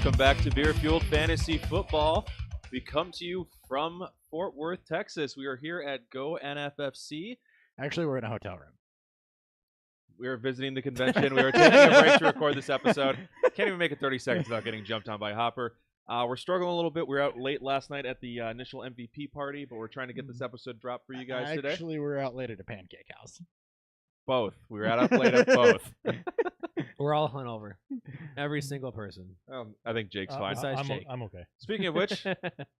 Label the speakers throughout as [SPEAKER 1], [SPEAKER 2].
[SPEAKER 1] Welcome back to Beer Fueled Fantasy Football. We come to you from Fort Worth, Texas. We are here at Go NFFC.
[SPEAKER 2] Actually, we're in a hotel room.
[SPEAKER 1] We are visiting the convention. We were taking a break to record this episode. Can't even make it 30 seconds without getting jumped on by Hopper. We're struggling a little bit. We were out late last night at the initial MVP party, but we're trying to get this episode dropped for you guys today.
[SPEAKER 2] Actually, we're out late at a pancake house.
[SPEAKER 1] Both. We were out late at both.
[SPEAKER 3] We're all hungover. Every single person.
[SPEAKER 1] I think Jake's fine.
[SPEAKER 3] Besides Jake.
[SPEAKER 4] I'm okay.
[SPEAKER 1] Speaking of which,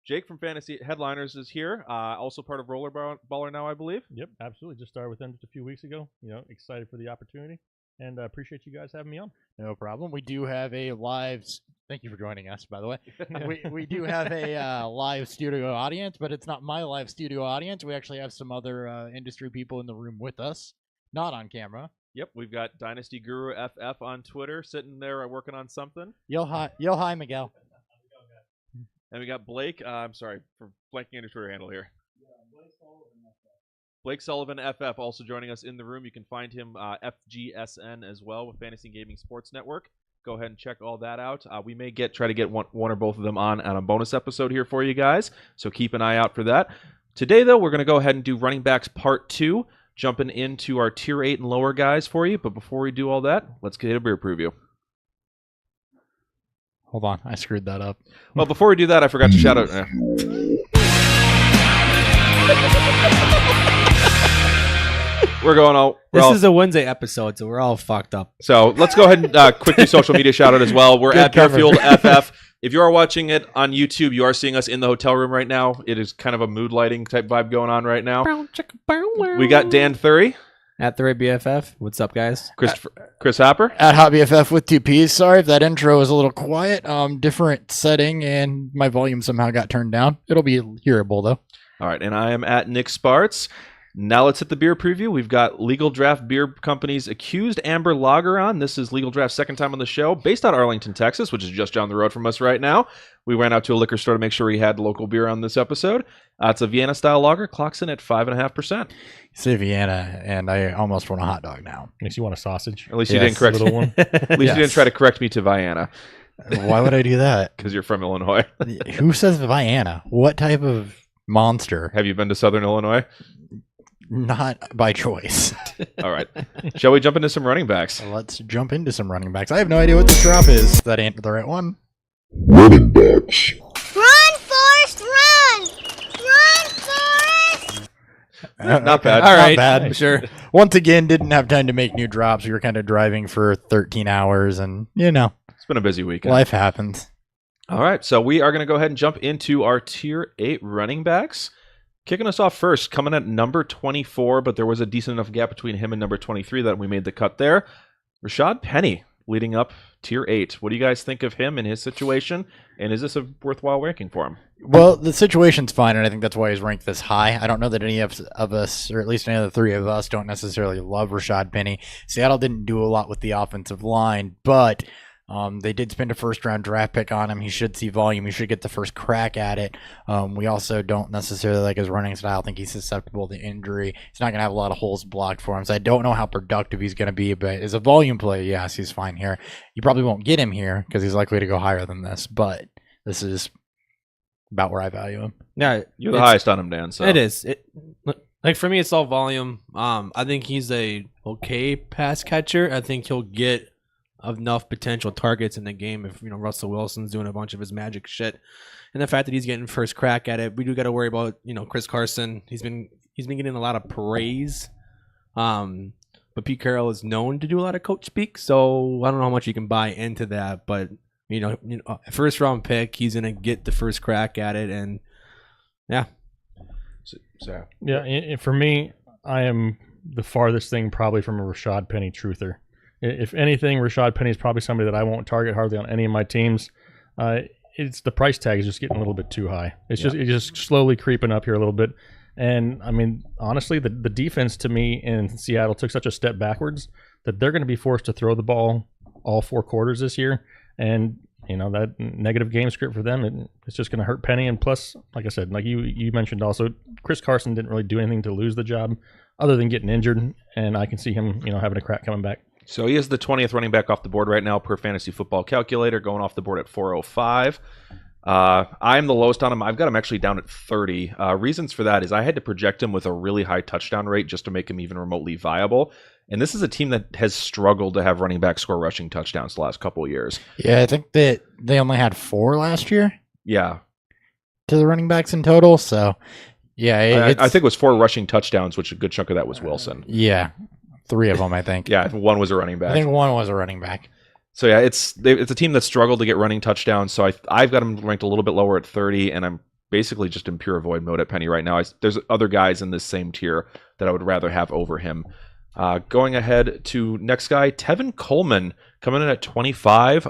[SPEAKER 1] Jake from Fantasy Headliners is here. Also part of Roller Baller now, I believe.
[SPEAKER 4] Yep, absolutely. Just started with them just a few weeks ago. Excited for the opportunity, and appreciate you guys having me on.
[SPEAKER 2] No problem. We do have a live. Thank you for joining us, by the way. we do have a live studio audience, but it's not my live studio audience. We actually have some other industry people in the room with us, not on camera.
[SPEAKER 1] Yep, we've got Dynasty Guru FF on Twitter sitting there working on something.
[SPEAKER 2] Yo hi, Miguel.
[SPEAKER 1] And we got Blake. I'm sorry for blanking on your Twitter handle here. Blake Sullivan FF also joining us in the room. You can find him FGSN as well with Fantasy Gaming Sports Network. Go ahead and check all that out. We may try to get one or both of them on a bonus episode here for you guys, so keep an eye out for that. Today, though, we're going to go ahead and do Running Backs Part 2. Jumping into our Tier 8 and lower guys for you. But before we do all that, let's get a beer preview.
[SPEAKER 2] Hold on. I screwed that up.
[SPEAKER 1] Well, before we do that, I forgot to shout out. We're going all...
[SPEAKER 3] This is a Wednesday episode, so we're all fucked up.
[SPEAKER 1] So let's go ahead and quickly social media shout out as well. We're at Beerfield FF. If you are watching it on YouTube, you are seeing us in the hotel room right now. It is kind of a mood lighting type vibe going on right now. We got Dan Thury.
[SPEAKER 3] At the BFF. What's up, guys?
[SPEAKER 1] Chris Hopper.
[SPEAKER 2] At HobbyFF with 2 Ps. Sorry if that intro was a little quiet. Different setting, and my volume somehow got turned down. It'll be hearable, though.
[SPEAKER 1] All right, and I am at Nick Sparts. Now let's hit the beer preview. We've got Legal Draft Beer Company's Accused Amber Lager on. This is Legal Draft's second time on the show, based out of Arlington, Texas, which is just down the road from us right now. We ran out to a liquor store to make sure we had local beer on this episode. It's a Vienna-style lager, clocks in at 5.5%.
[SPEAKER 2] You say Vienna, and I almost want a hot dog now.
[SPEAKER 4] Makes you want a sausage.
[SPEAKER 1] At least you didn't correct
[SPEAKER 4] little one.
[SPEAKER 1] At least you didn't try to correct me to Vienna.
[SPEAKER 2] Why would I do that?
[SPEAKER 1] Because you're from Illinois.
[SPEAKER 2] Who says Vienna? What type of monster?
[SPEAKER 1] Have you been to Southern Illinois?
[SPEAKER 2] Not by choice.
[SPEAKER 1] All right. Shall we jump into some running backs?
[SPEAKER 2] Let's jump into some running backs. I have no idea what this drop is. That ain't the right one.
[SPEAKER 5] Running backs.
[SPEAKER 6] Run, Forrest, run! Run, Forrest!
[SPEAKER 1] Not bad.
[SPEAKER 3] All right.
[SPEAKER 2] Not bad.
[SPEAKER 3] Sure.
[SPEAKER 2] Once again, didn't have time to make new drops. We were kind of driving for 13 hours, and,
[SPEAKER 1] It's been a busy weekend.
[SPEAKER 2] life happens.
[SPEAKER 1] All right. So we are going to go ahead and jump into our Tier 8 running backs. Kicking us off first, coming at number 24, but there was a decent enough gap between him and number 23 that we made the cut there. Rashad Penny leading up Tier 8. What do you guys think of him and his situation? And is this a worthwhile ranking for him?
[SPEAKER 2] Well, the situation's fine, and I think that's why he's ranked this high. I don't know that any of us, or at least any of the three of us, don't necessarily love Rashad Penny. Seattle didn't do a lot with the offensive line, but they did spend a first-round draft pick on him. He should see volume. He should get the first crack at it. We also don't necessarily like his running style. I think he's susceptible to injury. He's not going to have a lot of holes blocked for him, so I don't know how productive he's going to be. But as a volume play, yes, he's fine here. You probably won't get him here because he's likely to go higher than this, but this is about where I value him.
[SPEAKER 3] Yeah,
[SPEAKER 1] You're the highest on him, Dan. So
[SPEAKER 3] it is. Like for me, it's all volume. I think he's a okay pass catcher. I think he'll get enough potential targets in the game if Russell Wilson's doing a bunch of his magic shit, and the fact that he's getting first crack at it. We do got to worry about Chris Carson. He's been getting a lot of praise, but Pete Carroll is known to do a lot of coach speak. So I don't know how much you can buy into that, but first round pick, he's gonna get the first crack at it, and yeah.
[SPEAKER 1] So
[SPEAKER 4] Yeah, and for me, I am the farthest thing probably from a Rashad Penny truther. If anything, Rashad Penny is probably somebody that I won't target hardly on any of my teams. It's the price tag is just getting a little bit too high. It's just slowly creeping up here a little bit. And I mean, honestly, the defense to me in Seattle took such a step backwards that they're going to be forced to throw the ball all 4 quarters this year. And that negative game script for them, it's just going to hurt Penny. And plus, like I said, like you mentioned also, Chris Carson didn't really do anything to lose the job other than getting injured. And I can see him, having a crack coming back.
[SPEAKER 1] So he is the 20th running back off the board right now per fantasy football calculator, going off the board at 405. I'm the lowest on him. I've got him actually down at 30. Reasons for that is I had to project him with a really high touchdown rate just to make him even remotely viable. And this is a team that has struggled to have running back score rushing touchdowns the last couple of years.
[SPEAKER 2] Yeah, I think that they only had 4 last year
[SPEAKER 1] Yeah.
[SPEAKER 2] to the running backs in total. So, yeah,
[SPEAKER 1] I think it was 4 rushing touchdowns, which a good chunk of that was Wilson.
[SPEAKER 2] Yeah, 3 of them, I think.
[SPEAKER 1] Yeah, 1 was a running back.
[SPEAKER 2] I think 1 was a running back.
[SPEAKER 1] So yeah, it's a team that struggled to get running touchdowns. So I've got them ranked a little bit lower at 30, and I'm basically just in pure avoid mode at Penny right now. There's other guys in this same tier that I would rather have over him. Going ahead to next guy, Tevin Coleman coming in at 25.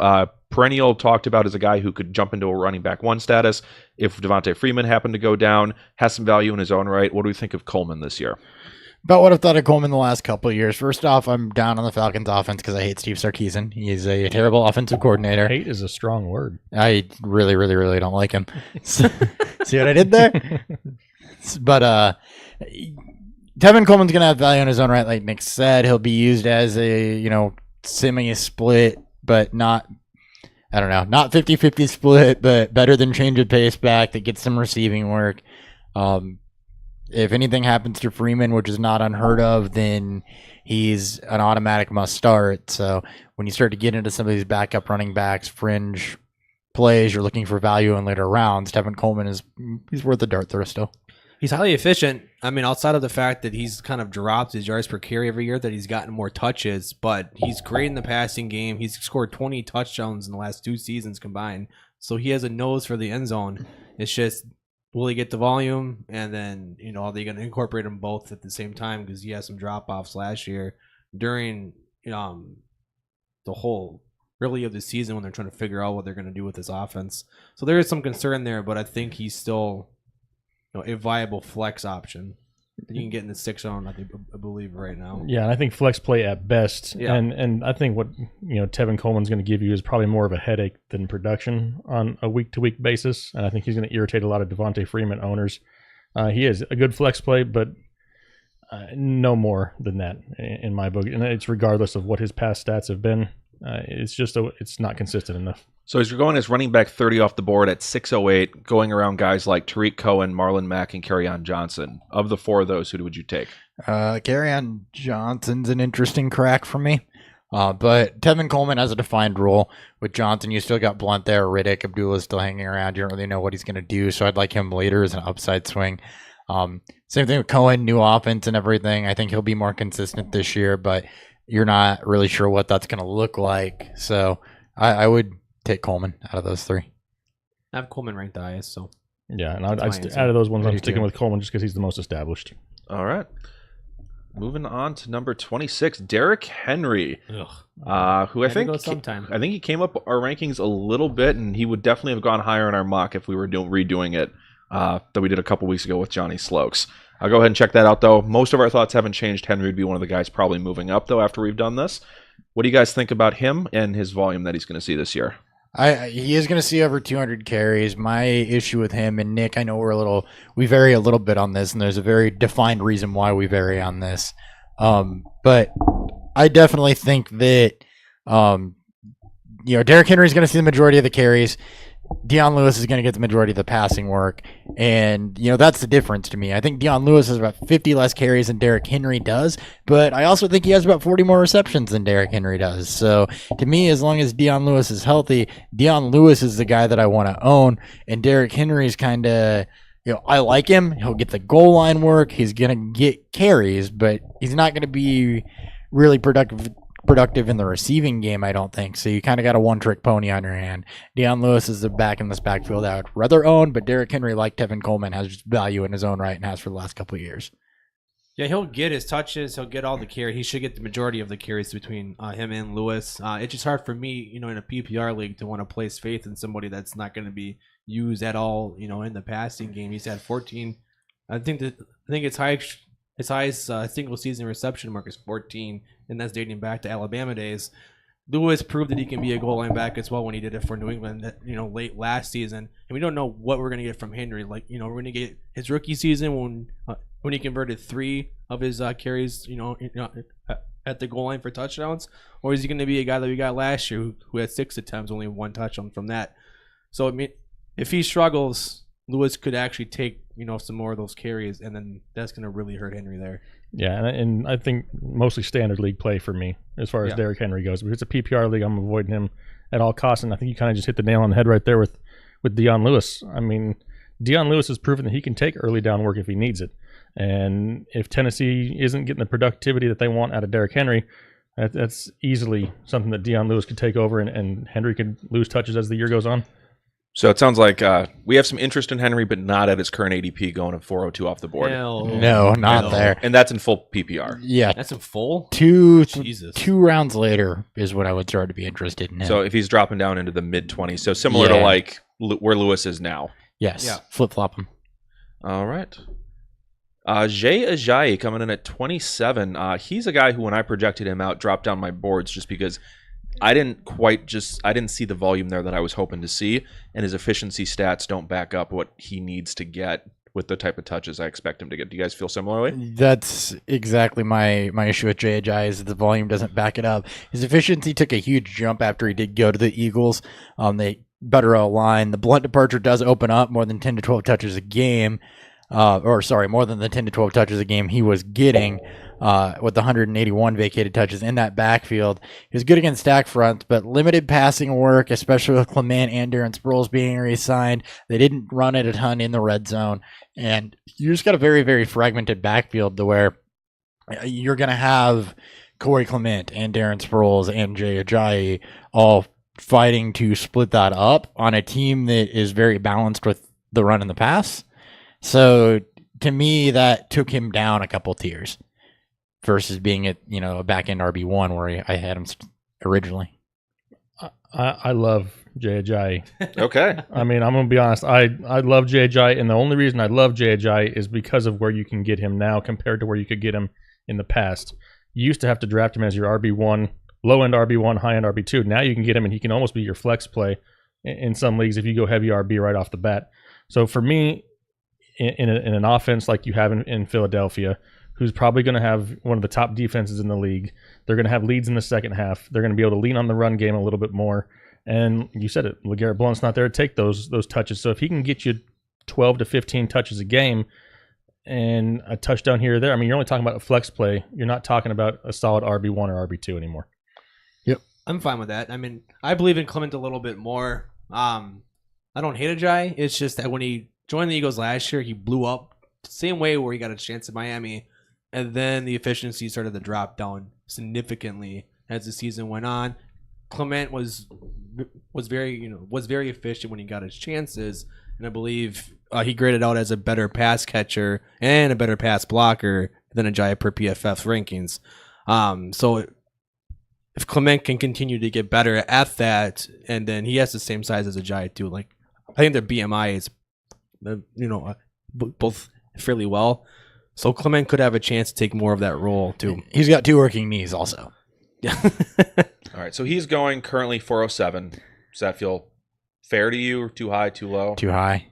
[SPEAKER 1] Perennial talked about as a guy who could jump into a running back 1 status if Devontae Freeman happened to go down. Has some value in his own right. What do we think of Coleman this year?
[SPEAKER 2] About what I've thought of Coleman the last couple of years. First off, I'm down on the Falcons offense because I hate Steve Sarkisian. He's a terrible offensive coordinator.
[SPEAKER 4] Hate is a strong word.
[SPEAKER 2] I really, really, really don't like him. See what I did there? But Tevin Coleman's going to have value in his own right, like Nick said. He'll be used as a, semi-split, but not 50-50 split, but better than change of pace back that gets some receiving work. If anything happens to Freeman, which is not unheard of, then he's an automatic must start. So when you start to get into some of these backup running backs, fringe plays, you're looking for value in later rounds. Tevin Coleman he's worth the dart throw still.
[SPEAKER 3] He's highly efficient. I mean, outside of the fact that he's kind of dropped his yards per carry every year, that he's gotten more touches, but he's great in the passing game. He's scored 20 touchdowns in the last 2 seasons combined. So he has a nose for the end zone. It's just, will he get the volume? And then, are they going to incorporate them both at the same time? Because he had some drop-offs last year during the whole early of the season when they're trying to figure out what they're going to do with this offense. So there is some concern there, but I think he's still a viable flex option. You can get in the 6 round, I believe, right now.
[SPEAKER 4] Yeah, and I think flex play at best.
[SPEAKER 3] Yeah.
[SPEAKER 4] And I think what Tevin Coleman's going to give you is probably more of a headache than production on a week-to-week basis. And I think he's going to irritate a lot of Devontae Freeman owners. He is a good flex play, but no more than that in my book. And it's regardless of what his past stats have been. It's not consistent enough.
[SPEAKER 1] So as you're going as running back 30 off the board at 608, going around guys like Tariq Cohen, Marlon Mack, and Kerryon Johnson. Of the 4 of those, who would you take?
[SPEAKER 2] Kerryon Johnson's an interesting crack for me. But Tevin Coleman has a defined role. With Johnson, you still got Blunt there. Riddick, Abdullah's still hanging around. You don't really know what he's going to do, so I'd like him later as an upside swing. Same thing with Cohen, new offense and everything. I think he'll be more consistent this year, but you're not really sure what that's going to look like. So I would take Coleman out of those 3.
[SPEAKER 3] I have Coleman ranked the highest, so.
[SPEAKER 4] Yeah, and out of those ones, I'm sticking with Coleman just because he's the most established.
[SPEAKER 1] All right. Moving on to number 26, Derrick Henry, who I think he came up our rankings a little bit, and he would definitely have gone higher in our mock if we were redoing it that we did a couple weeks ago with Johnny Slokes. I'll go ahead and check that out, though. Most of our thoughts haven't changed. Henry would be one of the guys probably moving up, though, after we've done this. What do you guys think about him and his volume that he's going to see this year?
[SPEAKER 2] He is going to see over 200 carries. My issue with him and Nick, I know we vary a little bit on this, and there's a very defined reason why we vary on this. But I definitely think that Derrick Henry is going to see the majority of the carries. Dion Lewis is going to get the majority of the passing work, and that's the difference to me. I think Dion Lewis has about 50 less carries than Derrick Henry does, but I also think he has about 40 more receptions than Derrick Henry does. So to me, as long as Dion Lewis is healthy, Dion Lewis is the guy that I want to own, and Derrick Henry is kind of, I like him. He'll get the goal line work. He's going to get carries, but he's not going to be really productive in the receiving game, I don't think. So you kind of got a one-trick pony on your hand. Dion Lewis is the back in this backfield I would rather own, but Derrick Henry, like Tevin Coleman, has just value in his own right and has for the last couple of years.
[SPEAKER 3] Yeah, he'll get his touches. He'll get all the carries. He should get the majority of the carries between him and Lewis. It's just hard for me, in a PPR league to want to place faith in somebody that's not going to be used at all, in the passing game. He's had 14. I think it's high. His highest single season reception mark is 14, and that's dating back to Alabama days. Lewis proved that he can be a goal line back as well when he did it for New England, late last season. And we don't know what we're going to get from Henry. We're going to get his rookie season when he converted 3 of his carries, at the goal line for touchdowns, or is he going to be a guy that we got last year who had 6 attempts, only 1 touchdown from that? So I mean, if he struggles, Lewis could actually take some more of those carries, and then that's going to really hurt Henry there.
[SPEAKER 4] Yeah, and I think mostly standard league play for me as far as Derrick Henry goes. If it's a PPR league, I'm avoiding him at all costs, and I think you kind of just hit the nail on the head right there with Deion Lewis. I mean, Deion Lewis has proven that he can take early down work if he needs it. And if Tennessee isn't getting the productivity that they want out of Derrick Henry, that's easily something that Deion Lewis could take over, and Henry could lose touches as the year goes on.
[SPEAKER 1] So it sounds like we have some interest in Henry, but not at his current ADP going at 402 off the board.
[SPEAKER 2] No, not there.
[SPEAKER 1] And that's in full PPR.
[SPEAKER 2] Yeah.
[SPEAKER 3] That's in full?
[SPEAKER 2] Jesus. 2 rounds later is when I would start to be interested in him.
[SPEAKER 1] So if he's dropping down into the mid-20s, so similar to like where Lewis is now.
[SPEAKER 2] Yes. Yeah. Flip-flop him.
[SPEAKER 1] All right. Jay Ajayi coming in at 27. He's a guy who, when I projected him out, dropped down my boards just because I didn't see the volume there that I was hoping to see, and his efficiency stats don't back up what he needs to get with the type of touches I expect him to get. Do you guys feel similarly?
[SPEAKER 2] That's exactly my issue with Jay Ajayi is that the volume doesn't back it up. His efficiency took a huge jump after he did go to the Eagles. They better line. The Blunt departure does open up more than 10 to 12 touches a game. More than the 10 to 12 touches a game he was getting with the 181 vacated touches in that backfield. He was good against stack fronts, but limited passing work, especially with Clement and Darren Sproles being re-signed. They didn't run it a ton in the red zone. And you just got a very, very fragmented backfield to where you're going to have Corey Clement and Darren Sproles and Jay Ajayi all fighting to split that up on a team that is very balanced with the run and the pass. So to me, that took him down a couple tiers versus being at a back end RB1 where I had him originally.
[SPEAKER 4] I love Jay Ajayi.
[SPEAKER 1] Okay.
[SPEAKER 4] I mean, I'm gonna be honest. I love Jay Ajayi, and the only reason I love Jay Ajayi is because of where you can get him now compared to where you could get him in the past. You used to have to draft him as your RB1, low end RB1, high end RB2. Now you can get him, and he can almost be your flex play in some leagues if you go heavy RB right off the bat. So for me, in an offense like you have in Philadelphia, who's probably going to have one of the top defenses in the league, they're going to have leads in the second half. They're going to be able to lean on the run game a little bit more. And you said it, LeGarrette Blount's not there to take those touches. So if he can get you 12 to 15 touches a game and a touchdown here or there, I mean, you're only talking about a flex play. You're not talking about a solid RB1 or RB2 anymore.
[SPEAKER 2] Yep.
[SPEAKER 3] I'm fine with that. I mean, I believe in Clement a little bit more. I don't hate Ajayi. It's just that when he joined the Eagles last year, he blew up the same way where he got a chance at Miami, and then the efficiency started to drop down significantly as the season went on. Clement was very efficient when he got his chances, and I believe he graded out as a better pass catcher and a better pass blocker than Ajayi per PFF rankings. So if Clement can continue to get better at that, and then he has the same size as Ajayi too, like I think their BMI is both fairly well. So Clement could have a chance to take more of that role too.
[SPEAKER 2] He's got 2 working knees also.
[SPEAKER 3] Yeah.
[SPEAKER 1] All right. So he's going currently 407. Does that feel fair to you, or too high, too low?
[SPEAKER 2] Too high.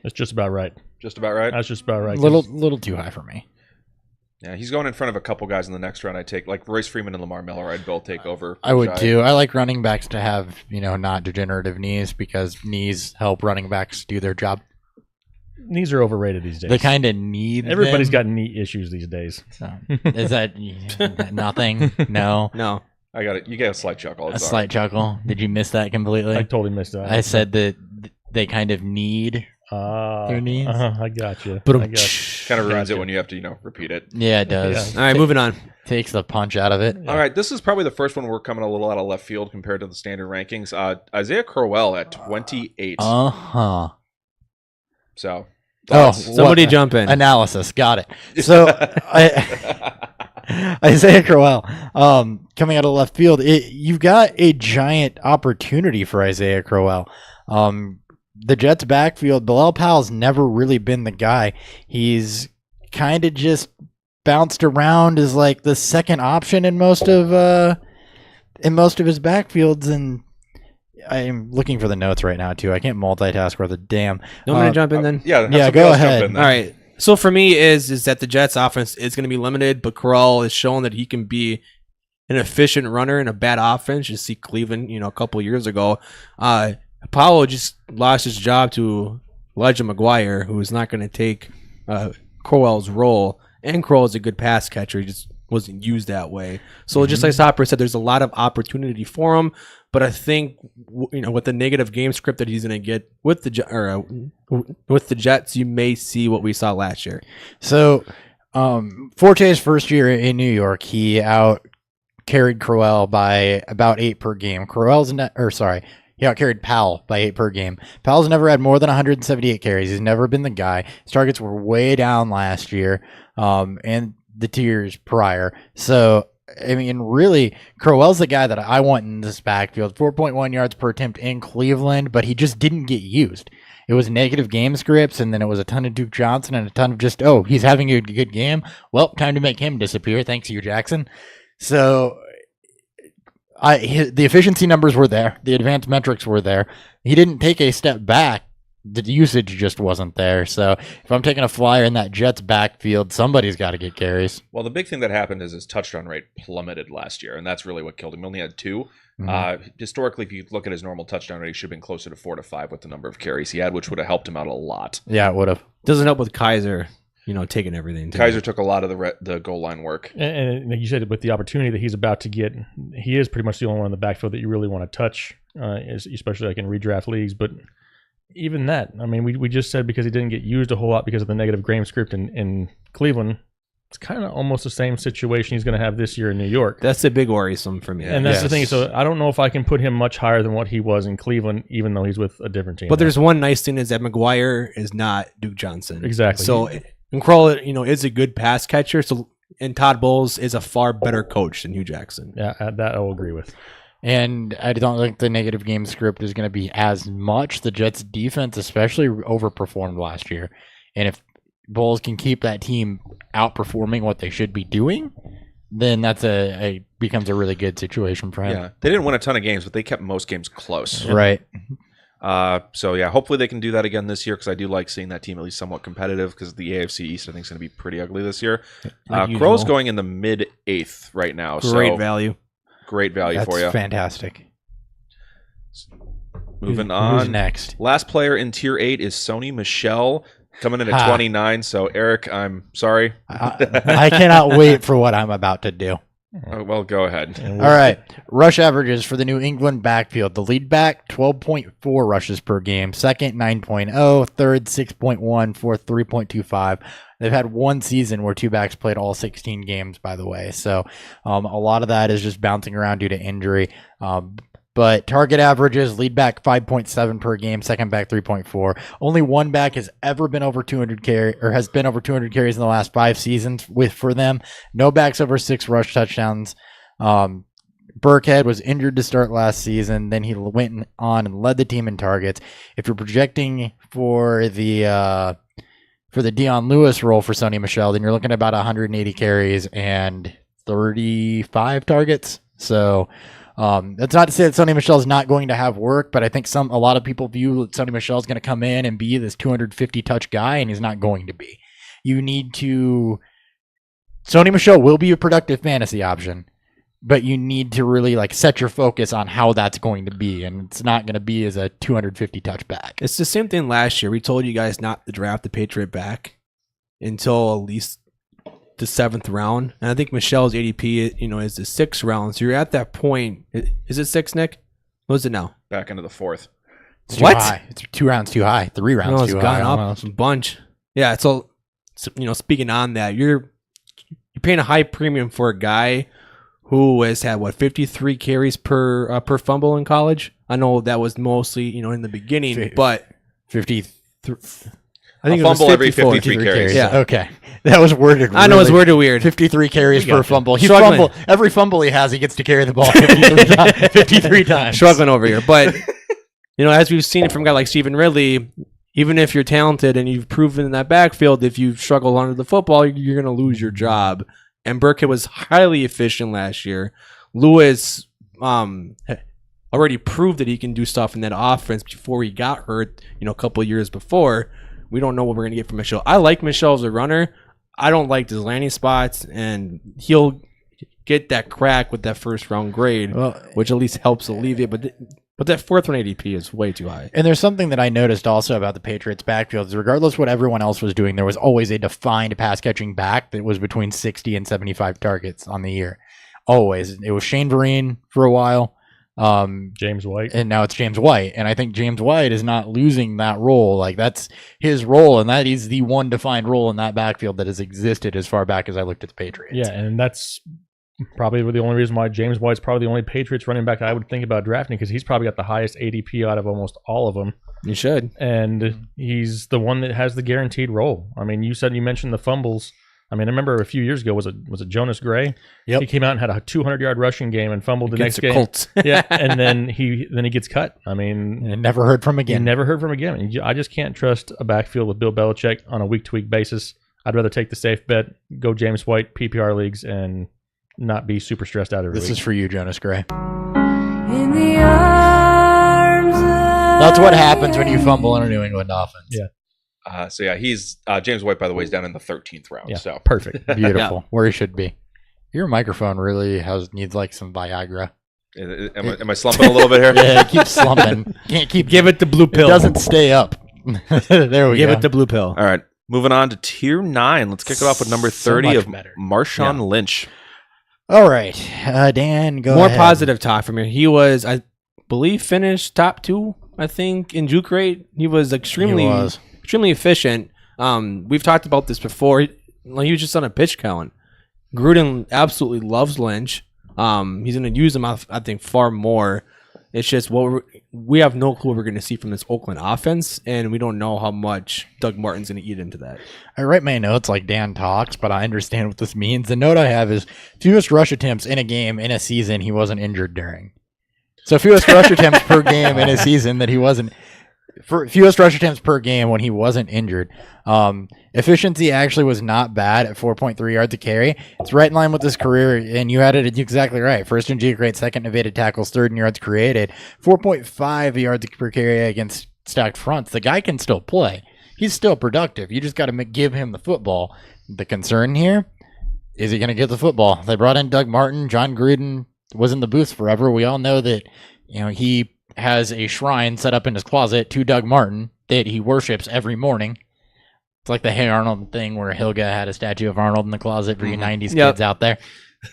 [SPEAKER 4] That's just about right.
[SPEAKER 1] Just about right?
[SPEAKER 4] That's just about right.
[SPEAKER 2] Little too high for me.
[SPEAKER 1] Yeah, he's going in front of a couple guys in the next round. I take like Royce Freeman and Lamar Miller. I'd both take over.
[SPEAKER 2] I would too. I like running backs to have not degenerative knees because knees help running backs do their job.
[SPEAKER 4] Knees are overrated these days.
[SPEAKER 2] They kind of need.
[SPEAKER 4] Everybody's got knee issues these days.
[SPEAKER 2] So, is that nothing? No.
[SPEAKER 3] No.
[SPEAKER 1] I got it. You get a slight chuckle.
[SPEAKER 2] A slight chuckle. Did you miss that completely?
[SPEAKER 4] I totally missed that.
[SPEAKER 2] I said that they kind of need their knees.
[SPEAKER 4] I got you.
[SPEAKER 1] Kind of ruins it when you have to, repeat it.
[SPEAKER 2] Yeah, it does.
[SPEAKER 3] Yeah. All right, moving on.
[SPEAKER 2] Takes the punch out of it.
[SPEAKER 1] All right, this is probably the first one we're coming a little out of left field compared to the standard rankings. Isaiah Crowell at 28. So.
[SPEAKER 3] Somebody jump in.
[SPEAKER 2] Analysis. Got it. So Isaiah Crowell, coming out of left field, you've got a giant opportunity for Isaiah Crowell. The Jets' backfield, Bilal Powell's never really been the guy. He's kind of just bounced around as like the second option in most of his backfields, and I'm looking for the notes right now too. I can't multitask worth a damn.
[SPEAKER 3] You want me to jump in then?
[SPEAKER 1] Yeah,
[SPEAKER 2] go ahead.
[SPEAKER 1] Jump in then.
[SPEAKER 3] All right. So for me is that the Jets offense is going to be limited, but Corral is showing that he can be an efficient runner in a bad offense. You see Cleveland, a couple years ago. Apollo just lost his job to Elijah McGuire, who is not going to take Corwell's role. And Corral is a good pass catcher. He just wasn't used that way. So just like Hopper said, there's a lot of opportunity for him. But I think with the negative game script that he's going to get with the Jets, you may see what we saw last year.
[SPEAKER 2] So Forte's first year in New York, he out carried Crowell by about 8 per game. He out carried Powell by 8 per game. Powell's never had more than 178 carries. He's never been the guy. His targets were way down last year, and the 2 years prior. So, I mean, really, Crowell's the guy that I want in this backfield. 4.1 yards per attempt in Cleveland, but he just didn't get used. It was negative game scripts, and then it was a ton of Duke Johnson and a ton of just, he's having a good game. Well, time to make him disappear. Thanks, Hugh Jackson. So the efficiency numbers were there. The advanced metrics were there. He didn't take a step back. The usage just wasn't there. So if I'm taking a flyer in that Jets backfield, somebody's got to get carries.
[SPEAKER 1] Well, the big thing that happened is his touchdown rate plummeted last year, and that's really what killed him. He only had 2. Historically, if you look at his normal touchdown rate, he should have been closer to 4 to 5 with the number of carries he had, which would have helped him out a lot.
[SPEAKER 2] Yeah, it would have.
[SPEAKER 3] Doesn't help with Kaiser, taking everything.
[SPEAKER 1] Kaiser took a lot of the goal line work.
[SPEAKER 4] And like you said, with the opportunity that he's about to get, he is pretty much the only one in the backfield that you really want to touch, especially like in redraft leagues. But even that, I mean, we just said because he didn't get used a whole lot because of the negative game script in Cleveland, it's kind of almost the same situation he's going to have this year in New York.
[SPEAKER 3] That's a big worrisome for me.
[SPEAKER 4] And that's the thing. So I don't know if I can put him much higher than what he was in Cleveland, even though he's with a different team.
[SPEAKER 3] But there's one nice thing is that McGuire is not Duke Johnson.
[SPEAKER 4] Exactly.
[SPEAKER 3] So and Kroll, is a good pass catcher. So and Todd Bowles is a far better coach than Hugh Jackson.
[SPEAKER 4] Yeah, that I will agree with.
[SPEAKER 2] And I don't think the negative game script is going to be as much. The Jets' defense especially overperformed last year. And if Bowles can keep that team outperforming what they should be doing, then that's becomes a really good situation for him.
[SPEAKER 1] Yeah, they didn't win a ton of games, but they kept most games close.
[SPEAKER 2] Right.
[SPEAKER 1] So yeah, hopefully they can do that again this year because I do like seeing that team at least somewhat competitive because the AFC East I think is going to be pretty ugly this year. Crow's going in the mid-8th right now.
[SPEAKER 3] Great value.
[SPEAKER 1] Great value
[SPEAKER 2] That's
[SPEAKER 1] for you.
[SPEAKER 2] Fantastic.
[SPEAKER 1] Moving on.
[SPEAKER 2] Who's next?
[SPEAKER 1] Last player in Tier 8 is Sony Michel coming in at 29. So Eric, I'm sorry.
[SPEAKER 2] I cannot wait for what I'm about to do.
[SPEAKER 1] Well, go ahead.
[SPEAKER 2] All right. Rush averages for the New England backfield. The lead back, 12.4 rushes per game. Second, 9.0. Third, 6.1. Fourth, 3.25. They've had one season where 2 backs played all 16 games, by the way. So a lot of that is just bouncing around due to injury. But target averages, lead back 5.7 per game, second back 3.4. Only one back has ever been over 200 has been over 200 carries in the last 5 seasons for them. No backs over 6 rush touchdowns. Burkhead was injured to start last season. Then he went on and led the team in targets. If you're projecting for the Dion Lewis role for Sony Michel, then you're looking at about 180 carries and 35 targets. So that's not to say that Sony Michel is not going to have work, but I think a lot of people view that Sony Michel is going to come in and be this 250 touch guy, and he's not going to be. Sony Michel will be a productive fantasy option, but you need to really set your focus on how that's going to be, and it's not going to be as a 250 touch back.
[SPEAKER 3] It's the same thing last year. We told you guys not to draft the Patriot back until at least the 7th round, and I think Michel's ADP, is the 6th round. So you're at that point. Is it 6, Nick? What is it now?
[SPEAKER 1] Back into the 4th.
[SPEAKER 2] It's too high. It's 2 rounds too high. 3 rounds
[SPEAKER 3] it's
[SPEAKER 2] too
[SPEAKER 3] gone
[SPEAKER 2] high.
[SPEAKER 3] up
[SPEAKER 2] Almost.
[SPEAKER 3] a bunch. Yeah. So speaking on that, you're paying a high premium for a guy who has had 53 carries per fumble in college. I know that was mostly in the beginning, but 53. I think
[SPEAKER 1] a
[SPEAKER 3] it was
[SPEAKER 1] fumble every
[SPEAKER 3] 54.
[SPEAKER 1] 53 carries.
[SPEAKER 3] Yeah.
[SPEAKER 2] Okay. That was worded
[SPEAKER 3] I know it's worded weird.
[SPEAKER 2] 53 carries per fumble.
[SPEAKER 3] Struggling.
[SPEAKER 2] Every fumble he has, he gets to carry the ball 53 times.
[SPEAKER 3] Struggling over here. But, as we've seen from a guy like Stephen Ridley, even if you're talented and you've proven in that backfield, if you struggle under the football, you're going to lose your job. And Burkhead was highly efficient last year. Lewis already proved that he can do stuff in that offense before he got hurt, a couple of years before. we don't know what we're going to get from Michelle. I like Michelle as a runner. I don't like his landing spots, and he'll get that crack with that first round grade, which at least helps alleviate. But that fourth round ADP is way too high.
[SPEAKER 2] And there's something that I noticed also about the Patriots backfields. Regardless of what everyone else was doing, there was always a defined pass catching back that was between 60 and 75 targets on the year. Always. It was Shane Vereen for a while.
[SPEAKER 4] James White.
[SPEAKER 2] And now it's James White. And I think James White is not losing that role. Like, that's his role, and that is the one defined role in that backfield that has existed as far back as I looked at the Patriots.
[SPEAKER 4] Yeah, and that's probably the only reason why James White's probably the only Patriots running back I would think about drafting, because he's probably got the highest ADP out of almost all of them.
[SPEAKER 3] You should.
[SPEAKER 4] And he's the one that has the guaranteed role. I mean, you mentioned the fumbles. I mean, I remember a few years ago, was it Jonas Gray?
[SPEAKER 2] Yep.
[SPEAKER 4] He came out and had a 200-yard rushing game and fumbled the
[SPEAKER 3] Against
[SPEAKER 4] next game.
[SPEAKER 3] Colts.
[SPEAKER 4] Yeah, and then he gets cut. I mean,
[SPEAKER 2] And never heard from again.
[SPEAKER 4] never heard from him again. I just can't trust a backfield with Bill Belichick on a week-to-week basis. I'd rather take the safe bet, go James White, PPR leagues, and not be super stressed out every
[SPEAKER 2] This
[SPEAKER 4] week.
[SPEAKER 2] is for you, Jonas Gray.
[SPEAKER 7] In the arms of
[SPEAKER 2] That's what happens when you fumble in a New England offense.
[SPEAKER 4] Yeah.
[SPEAKER 1] So yeah, he's James White, by the way, is down in the 13th round.
[SPEAKER 4] Yeah,
[SPEAKER 1] So
[SPEAKER 4] perfect.
[SPEAKER 2] Beautiful. Where he should be. Your microphone really needs like some Viagra.
[SPEAKER 1] am I slumping a little bit here?
[SPEAKER 2] Yeah, it keeps slumping. Can't keep.
[SPEAKER 3] Give it the blue
[SPEAKER 2] It
[SPEAKER 3] pill.
[SPEAKER 2] doesn't stay up. There we
[SPEAKER 3] Give
[SPEAKER 2] go.
[SPEAKER 3] it the blue pill.
[SPEAKER 1] All right, moving on to tier 9. Let's kick it off with number
[SPEAKER 2] So
[SPEAKER 1] 30
[SPEAKER 2] much
[SPEAKER 1] of
[SPEAKER 2] better.
[SPEAKER 1] Marshawn Lynch.
[SPEAKER 2] All right, Dan, go
[SPEAKER 3] More
[SPEAKER 2] ahead.
[SPEAKER 3] positive talk from here. He was, I believe, finished top 2, I think, in juke rate. He was extremely efficient. We've talked about this before. He was just on a pitch count. Gruden absolutely loves Lynch. He's going to use him, I think, far more. It's just we have no clue what we're going to see from this Oakland offense, and we don't know how much Doug Martin's going to eat into that.
[SPEAKER 2] I write my notes like Dan talks, but I understand what this means. The note I have is fewest rush attempts in a game in a season he wasn't injured during. So fewest rush attempts per game in a season that he wasn't. Fewest rush attempts per game when he wasn't injured. Efficiency actually was not bad at 4.3 yards a carry. It's right in line with his career, and you had it exactly right. First in juke rate, second in evaded tackles, third in yards created. 4.5 yards per carry against stacked fronts. The guy can still play. He's still productive. You just got to give him the football. The concern here, is he going to get the football? They brought in Doug Martin. John Gruden was in the booth forever. We all know that he has a shrine set up in his closet to Doug Martin that he worships every morning. It's like the Hey Arnold thing where Hilga had a statue of Arnold in the closet for you 90s kids out there.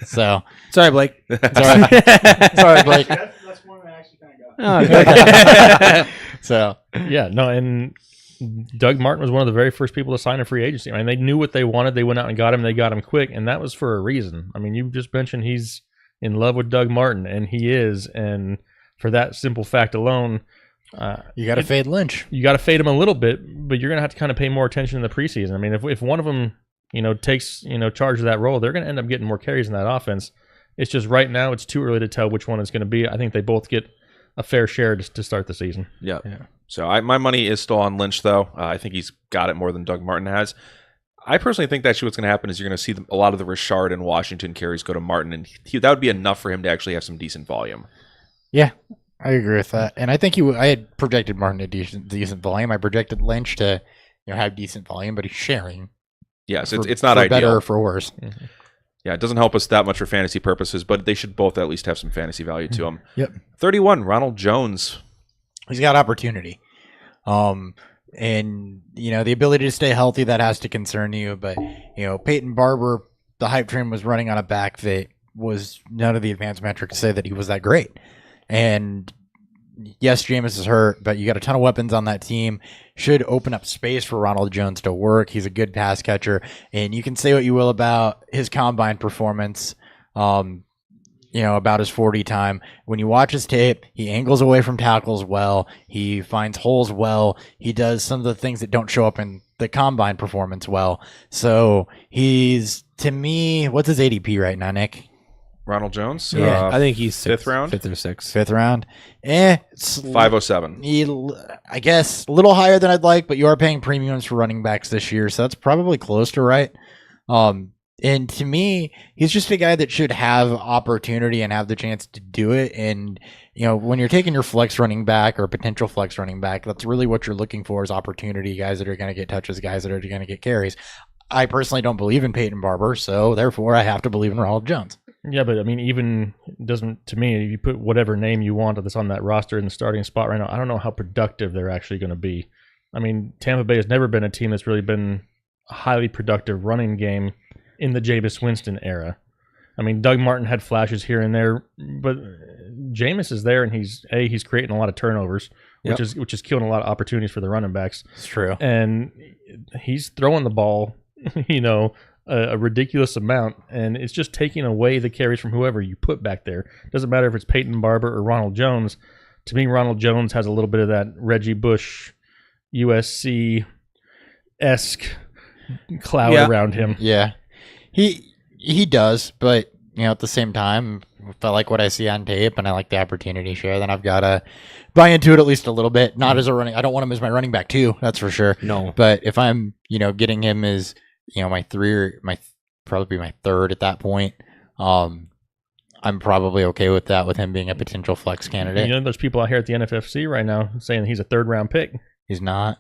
[SPEAKER 2] So
[SPEAKER 3] Sorry, Blake.
[SPEAKER 2] sorry, Blake.
[SPEAKER 8] That's one I actually kind of got.
[SPEAKER 2] So
[SPEAKER 4] Yeah, no, and Doug Martin was one of the very first people to sign a free agency. I mean, they knew what they wanted. They went out and got him. They got him quick, and that was for a reason. I mean, you just mentioned he's in love with Doug Martin, and he is, and for that simple fact alone,
[SPEAKER 2] you got to fade Lynch.
[SPEAKER 4] you got to fade him a little bit, but you're going to have to kind of pay more attention in the preseason. I mean, if one of them, takes, charge of that role, they're going to end up getting more carries in that offense. It's just right now it's too early to tell which one it's going to be. I think they both get a fair share to start the season.
[SPEAKER 1] Yeah. So my money is still on Lynch, though. I think he's got it more than Doug Martin has. I personally think that what's going to happen is you're going to see a lot of the Richard and Washington carries go to Martin, and that would be enough for him to actually have some decent volume.
[SPEAKER 2] Yeah, I agree with that. And I think I had projected Martin to decent volume. I projected Lynch to have decent volume, but he's sharing.
[SPEAKER 1] Yes, it's not
[SPEAKER 2] for
[SPEAKER 1] ideal.
[SPEAKER 2] better or for worse.
[SPEAKER 4] Mm-hmm.
[SPEAKER 1] Yeah, it doesn't help us that much for fantasy purposes, but they should both at least have some fantasy value to them.
[SPEAKER 2] Yep.
[SPEAKER 1] 31, Ronald Jones.
[SPEAKER 2] He's got opportunity. And the ability to stay healthy, that has to concern you. But Peyton Barber, the hype train was running on a back that was none of the advanced metrics say that he was that great. And yes, Jameis is hurt, but you got a ton of weapons on that team. Should open up space for Ronald Jones to work. He's a good pass catcher, and you can say what you will about his combine performance. About his 40 time. When you watch his tape, he angles away from tackles well. He finds holes well. He does some of the things that don't show up in the combine performance well. So he's, to me, what's his ADP right now, Nick?
[SPEAKER 1] Ronald Jones?
[SPEAKER 2] Yeah,
[SPEAKER 3] I think he's
[SPEAKER 1] fifth round?
[SPEAKER 3] fifth or sixth.
[SPEAKER 2] Fifth round. It's
[SPEAKER 1] 507.
[SPEAKER 2] I guess a little higher than I'd like, but you are paying premiums for running backs this year, so that's probably close to right. And to me, he's just a guy that should have opportunity and have the chance to do it. And, when you're taking your flex running back or potential flex running back, that's really what you're looking for is opportunity, guys that are going to get touches, guys that are going to get carries. I personally don't believe in Peyton Barber, so therefore I have to believe in Ronald Jones.
[SPEAKER 4] Yeah, but I mean, even doesn't to me, if you put whatever name you want that's on that roster in the starting spot right now, I don't know how productive they're actually going to be. I mean, Tampa Bay has never been a team that's really been a highly productive running game in the Jameis Winston era. I mean, Doug Martin had flashes here and there, but Jameis is there, and he's creating a lot of turnovers, which is killing a lot of opportunities for the running backs.
[SPEAKER 2] It's true,
[SPEAKER 4] and he's throwing the ball, a ridiculous amount, and it's just taking away the carries from whoever you put back there. Doesn't matter if it's Peyton Barber or Ronald Jones. To me, Ronald Jones has a little bit of that Reggie Bush, USC-esque cloud around him.
[SPEAKER 2] Yeah. He does, but at the same time, if I like what I see on tape and I like the opportunity share, then I've got to buy into it at least a little bit. Not as a running, I don't want him as my running back too, that's for sure.
[SPEAKER 3] No,
[SPEAKER 2] but if I'm getting him as my probably my third at that point, I'm probably okay with that, with him being a potential flex candidate.
[SPEAKER 4] There's people out here at the NFFC right now saying he's a third-round pick.
[SPEAKER 2] He's not.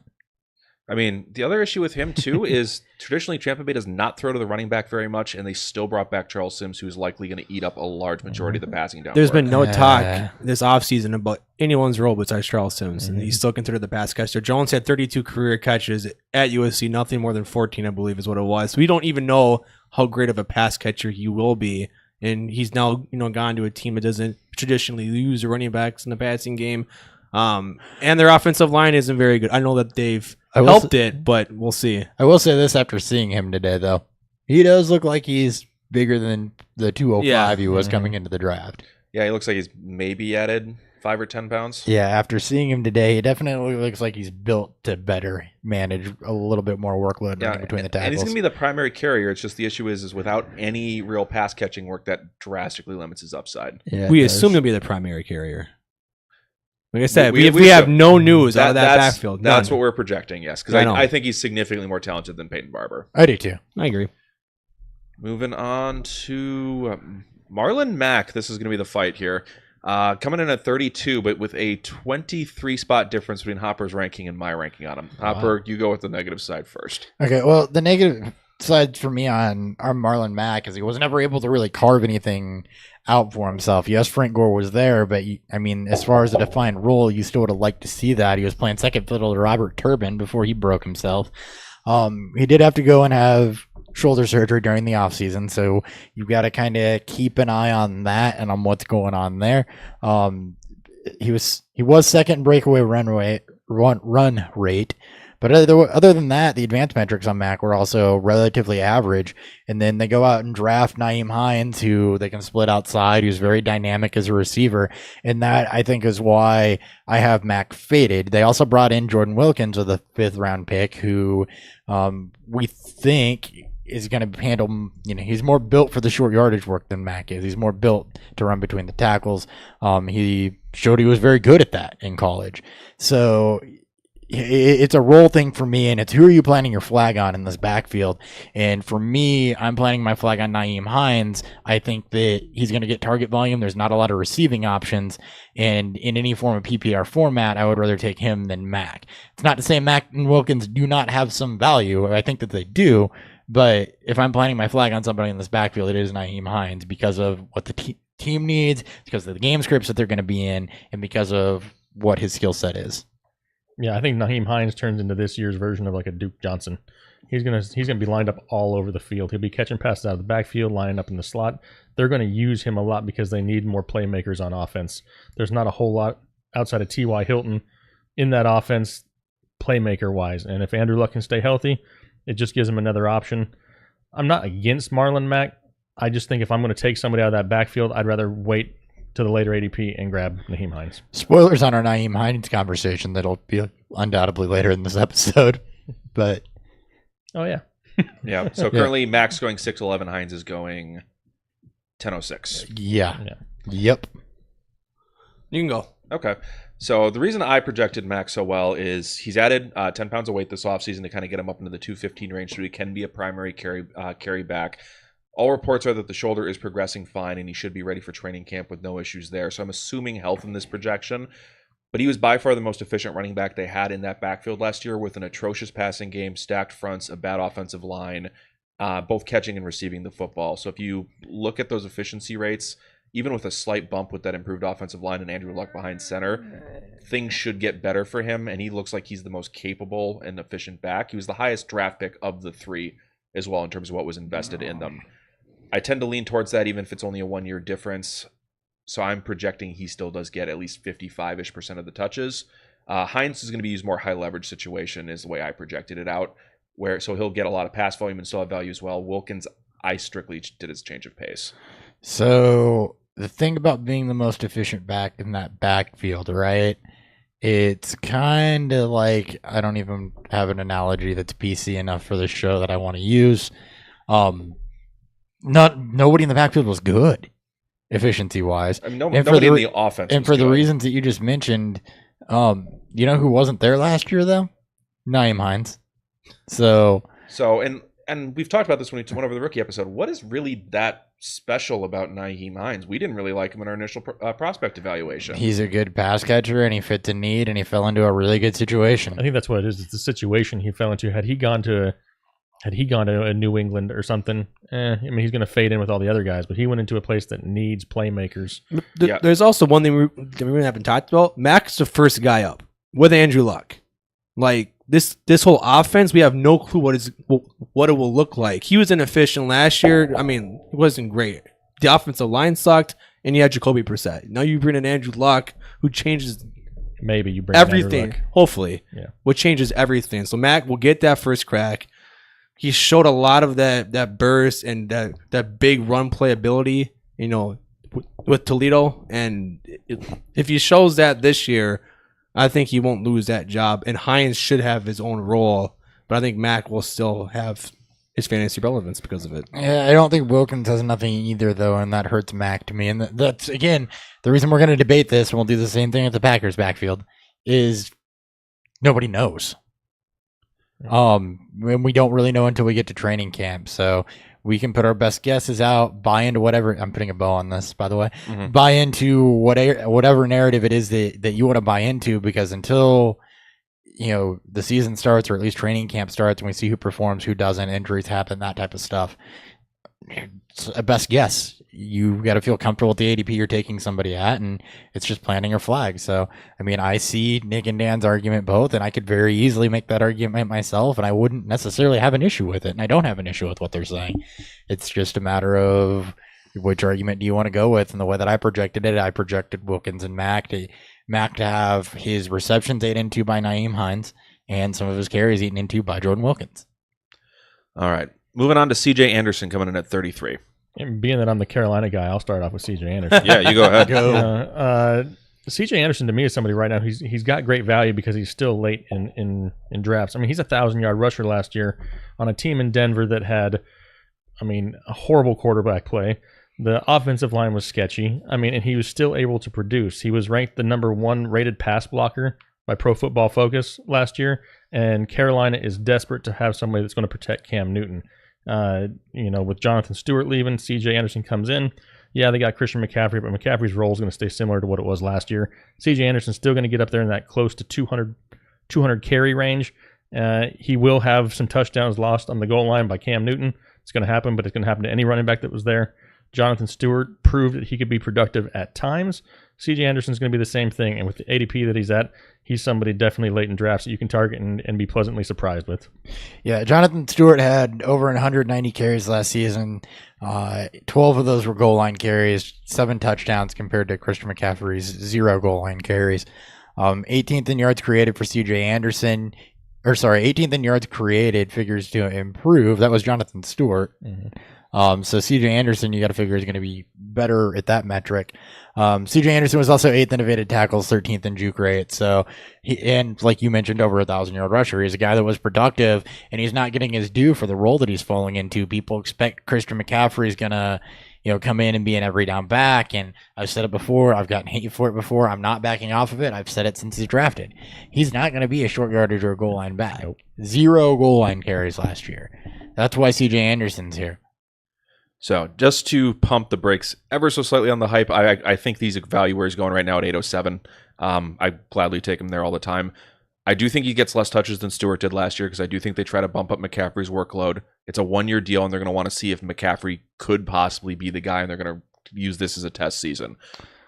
[SPEAKER 1] I mean, the other issue with him, too, is traditionally Tampa Bay does not throw to the running back very much, and they still brought back Charles Sims, who's likely going to eat up a large majority of the passing down.
[SPEAKER 3] There's been no talk this offseason about anyone's role besides Charles Sims, and he's still considered the pass catcher. Jones had 32 career catches at USC, nothing more than 14, I believe, is what it was. So we don't even know how great of a pass catcher he will be, and he's now gone to a team that doesn't traditionally use the running backs in the passing game. And their offensive line isn't very good. I know that they've helped it, but we'll see.
[SPEAKER 2] I will say this after seeing him today, though. He does look like he's bigger than the 205 he was coming into the draft.
[SPEAKER 1] Yeah, he looks like he's maybe added 5 or 10 pounds.
[SPEAKER 2] Yeah, after seeing him today, he definitely looks like he's built to better manage a little bit more workload between the tackles.
[SPEAKER 1] And he's going to be the primary carrier. It's just the issue is without any real pass catching work, that drastically limits his upside.
[SPEAKER 2] Yeah,
[SPEAKER 3] we assume he'll be the primary carrier. Like I said, we have no news out of that backfield.
[SPEAKER 1] That's what we're projecting, yes. Because I think he's significantly more talented than Peyton Barber.
[SPEAKER 2] I do too.
[SPEAKER 3] I agree.
[SPEAKER 1] Moving on to Marlon Mack. This is going to be the fight here. Coming in at 32, but with a 23-spot difference between Hopper's ranking and my ranking on him. Hopper, you go with the negative side first.
[SPEAKER 2] Okay, well, the negative side for me on our Marlon Mack is he was never able to really carve anything out for himself. Yes, Frank Gore was there, but as far as a defined role, you still would have liked to see that. He was playing second fiddle to Robert Turbin before he broke himself. He did have to go and have shoulder surgery during the offseason, so you've got to kind of keep an eye on that and on what's going on there. He was second in breakaway run rate. But other than that, the advanced metrics on Mac were also relatively average. And then they go out and draft Nyheim Hines, who they can split outside, who's very dynamic as a receiver. And that, I think, is why I have Mac faded. They also brought in Jordan Wilkins with a 5th-round pick, who we think is going to handle, he's more built for the short yardage work than Mac is. He's more built to run between the tackles. He showed he was very good at that in college. So it's a role thing for me, and it's who are you planting your flag on in this backfield. And for me, I'm planting my flag on Nyheim Hines. I think that he's going to get target volume. There's not a lot of receiving options, and in any form of PPR format, I would rather take him than Mac. It's not to say Mac and Wilkins do not have some value. I think that they do, but if I'm planting my flag on somebody in this backfield, it is Nyheim Hines because of what the team needs, because of the game scripts that they're going to be in, and because of what his skill set is.
[SPEAKER 4] Yeah, I think Nyheim Hines turns into this year's version of like a Duke Johnson. He's gonna be lined up all over the field. He'll be catching passes out of the backfield, lining up in the slot. They're going to use him a lot because they need more playmakers on offense. There's not a whole lot outside of T.Y. Hilton in that offense, playmaker-wise. And if Andrew Luck can stay healthy, it just gives him another option. I'm not against Marlon Mack. I just think if I'm going to take somebody out of that backfield, I'd rather wait to the later ADP and grab Nyheim Hines.
[SPEAKER 2] Spoilers on our Nyheim Hines conversation that'll be undoubtedly later in this episode. But
[SPEAKER 4] oh yeah.
[SPEAKER 1] Yeah. So currently Max going 6'11", Hines is going 10.06.
[SPEAKER 2] Yeah. Yep.
[SPEAKER 3] You can go.
[SPEAKER 1] Okay. So the reason I projected Max so well is he's added 10 pounds of weight this offseason to kind of get him up into the 215 range so he can be a primary carry back. All reports are that the shoulder is progressing fine and he should be ready for training camp with no issues there. So I'm assuming health in this projection. But he was by far the most efficient running back they had in that backfield last year with an atrocious passing game, stacked fronts, a bad offensive line, both catching and receiving the football. So if you look at those efficiency rates, even with a slight bump with that improved offensive line and Andrew Luck behind center, things should get better for him, and he looks like he's the most capable and efficient back. He was the highest draft pick of the three as well in terms of what was invested in them. I tend to lean towards that even if it's only a 1-year difference. So I'm projecting he still does get at least 55-ish% of the touches. Hines is going to be used more high leverage situation is the way I projected it out, so he'll get a lot of pass volume and still have value as well. Wilkins, I strictly did his change of pace.
[SPEAKER 2] So the thing about being the most efficient back in that backfield, right? It's kind of like, I don't even have an analogy that's PC enough for this show that I want to use. Nobody in the backfield was good, efficiency wise.
[SPEAKER 1] I mean, nobody in the offense.
[SPEAKER 2] And for the reasons that you just mentioned, you know who wasn't there last year though? Nyheim Hines. So and we've talked about this when we went over the rookie episode. What is really that special about Nyheim Hines? We didn't really like him in our initial prospect evaluation. He's a good pass catcher, and he fit a need, and he fell into a really good situation.
[SPEAKER 4] I think that's what it is. It's the situation he fell into. Had he gone to a New England or something, I mean, he's going to fade in with all the other guys. But he went into a place that needs playmakers.
[SPEAKER 3] There's also one thing we really haven't talked about. Mac's the first guy up with Andrew Luck. Like this whole offense, we have no clue what it will look like. He was inefficient last year. I mean, it wasn't great. The offensive line sucked, and you had Jacoby Brissett. Now you bring in Andrew Luck, who changes
[SPEAKER 4] maybe you bring
[SPEAKER 3] everything. Hopefully,
[SPEAKER 4] yeah,
[SPEAKER 3] what changes everything. So Mac will get that first crack. He showed a lot of that burst and that big run play ability, you know, with Toledo. And if he shows that this year, I think he won't lose that job. And Hines should have his own role, but I think Mac will still have his fantasy relevance because of it.
[SPEAKER 2] Yeah, I don't think Wilkins has nothing either, though, and that hurts Mac to me. And that's, again, the reason we're going to debate this, and we'll do the same thing at the Packers backfield, is nobody knows. And we don't really know until we get to training camp. So we can put our best guesses out, buy into whatever. I'm putting a bow on this, by the way. Mm-hmm. Buy into whatever narrative it is that you want to buy into, because until the season starts, or at least training camp starts, and we see who performs, who doesn't, injuries happen, that type of stuff. It's a best guess. You got to feel comfortable with the ADP you're taking somebody at, and it's just planting your flag. So, I mean, I see Nick and Dan's argument both, and I could very easily make that argument myself, and I wouldn't necessarily have an issue with it, and I don't have an issue with what they're saying. It's just a matter of which argument do you want to go with, and the way that I projected it, I projected Wilkins and Mac to have his receptions ate into by Nyheim Hines, and some of his carries eaten into by Jordan Wilkins.
[SPEAKER 1] All right. Moving on to C.J. Anderson coming in at 33.
[SPEAKER 4] And being that I'm the Carolina guy, I'll start off with C.J. Anderson.
[SPEAKER 1] Yeah, you go ahead.
[SPEAKER 4] C.J. Anderson to me is somebody right now. He's got great value because he's still late in drafts. I mean, he's a 1,000-yard rusher last year on a team in Denver that had, a horrible quarterback play. The offensive line was sketchy. And he was still able to produce. He was ranked the number 1 rated pass blocker by Pro Football Focus last year, and Carolina is desperate to have somebody that's going to protect Cam Newton. With Jonathan Stewart leaving, C.J. Anderson comes in. Yeah, they got Christian McCaffrey, but McCaffrey's role is going to stay similar to what it was last year. C.J. Anderson's still going to get up there in that close to 200 carry range. He will have some touchdowns lost on the goal line by Cam Newton. It's going to happen, but it's going to happen to any running back that was there. Jonathan Stewart proved that he could be productive at times. C.J. Anderson's going to be the same thing, and with the ADP that he's at, he's somebody definitely late in drafts that you can target and be pleasantly surprised with.
[SPEAKER 2] Yeah, Jonathan Stewart had over 190 carries last season. 12 of those were goal line carries, 7 touchdowns compared to Christian McCaffrey's 0 goal line carries. 18th in yards created for C.J. Anderson. 18th in yards created figures to improve. That was Jonathan Stewart. Mm-hmm. So C.J. Anderson, you got to figure is going to be better at that metric. C.J. Anderson was also 8th in evaded tackles, 13th in juke rate. So, and like you mentioned, over 1,000-yard rusher. He's a guy that was productive, and he's not getting his due for the role that he's falling into. People expect Christian McCaffrey is going to, come in and be an every down back. And I've said it before. I've gotten hate for it before. I'm not backing off of it. I've said it since he's drafted. He's not going to be a short yardage or a goal line back. Nope. 0 goal line carries last year. That's why C.J. Anderson's here.
[SPEAKER 1] So just to pump the brakes ever so slightly on the hype, I think these value where he's going right now at 807. I gladly take him there all the time. I do think he gets less touches than Stewart did last year because I do think they try to bump up McCaffrey's workload. It's a 1-year deal, and they're going to want to see if McCaffrey could possibly be the guy, and they're going to use this as a test season.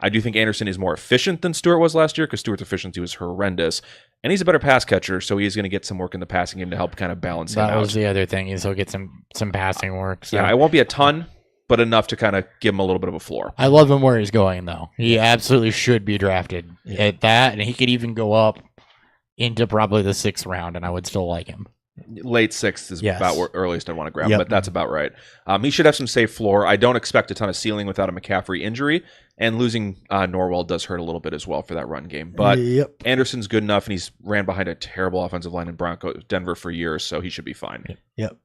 [SPEAKER 1] I do think Anderson is more efficient than Stewart was last year because Stewart's efficiency was horrendous. And he's a better pass catcher, so he's going to get some work in the passing game to help kind of balance him out.
[SPEAKER 2] That was the other thing, is he'll get some passing work. So.
[SPEAKER 1] Yeah, it won't be a ton, but enough to kind of give him a little bit of a floor.
[SPEAKER 2] I love him where he's going, though. He absolutely should be drafted at that, and he could even go up into probably the 6th round, and I would still like him.
[SPEAKER 1] Late 6th is about where earliest I'd want to grab him, but that's about right. He should have some safe floor. I don't expect a ton of ceiling without a McCaffrey injury, and losing Norwell does hurt a little bit as well for that run game. But Anderson's good enough, and he's ran behind a terrible offensive line in Denver for years, so he should be fine.
[SPEAKER 2] Yep.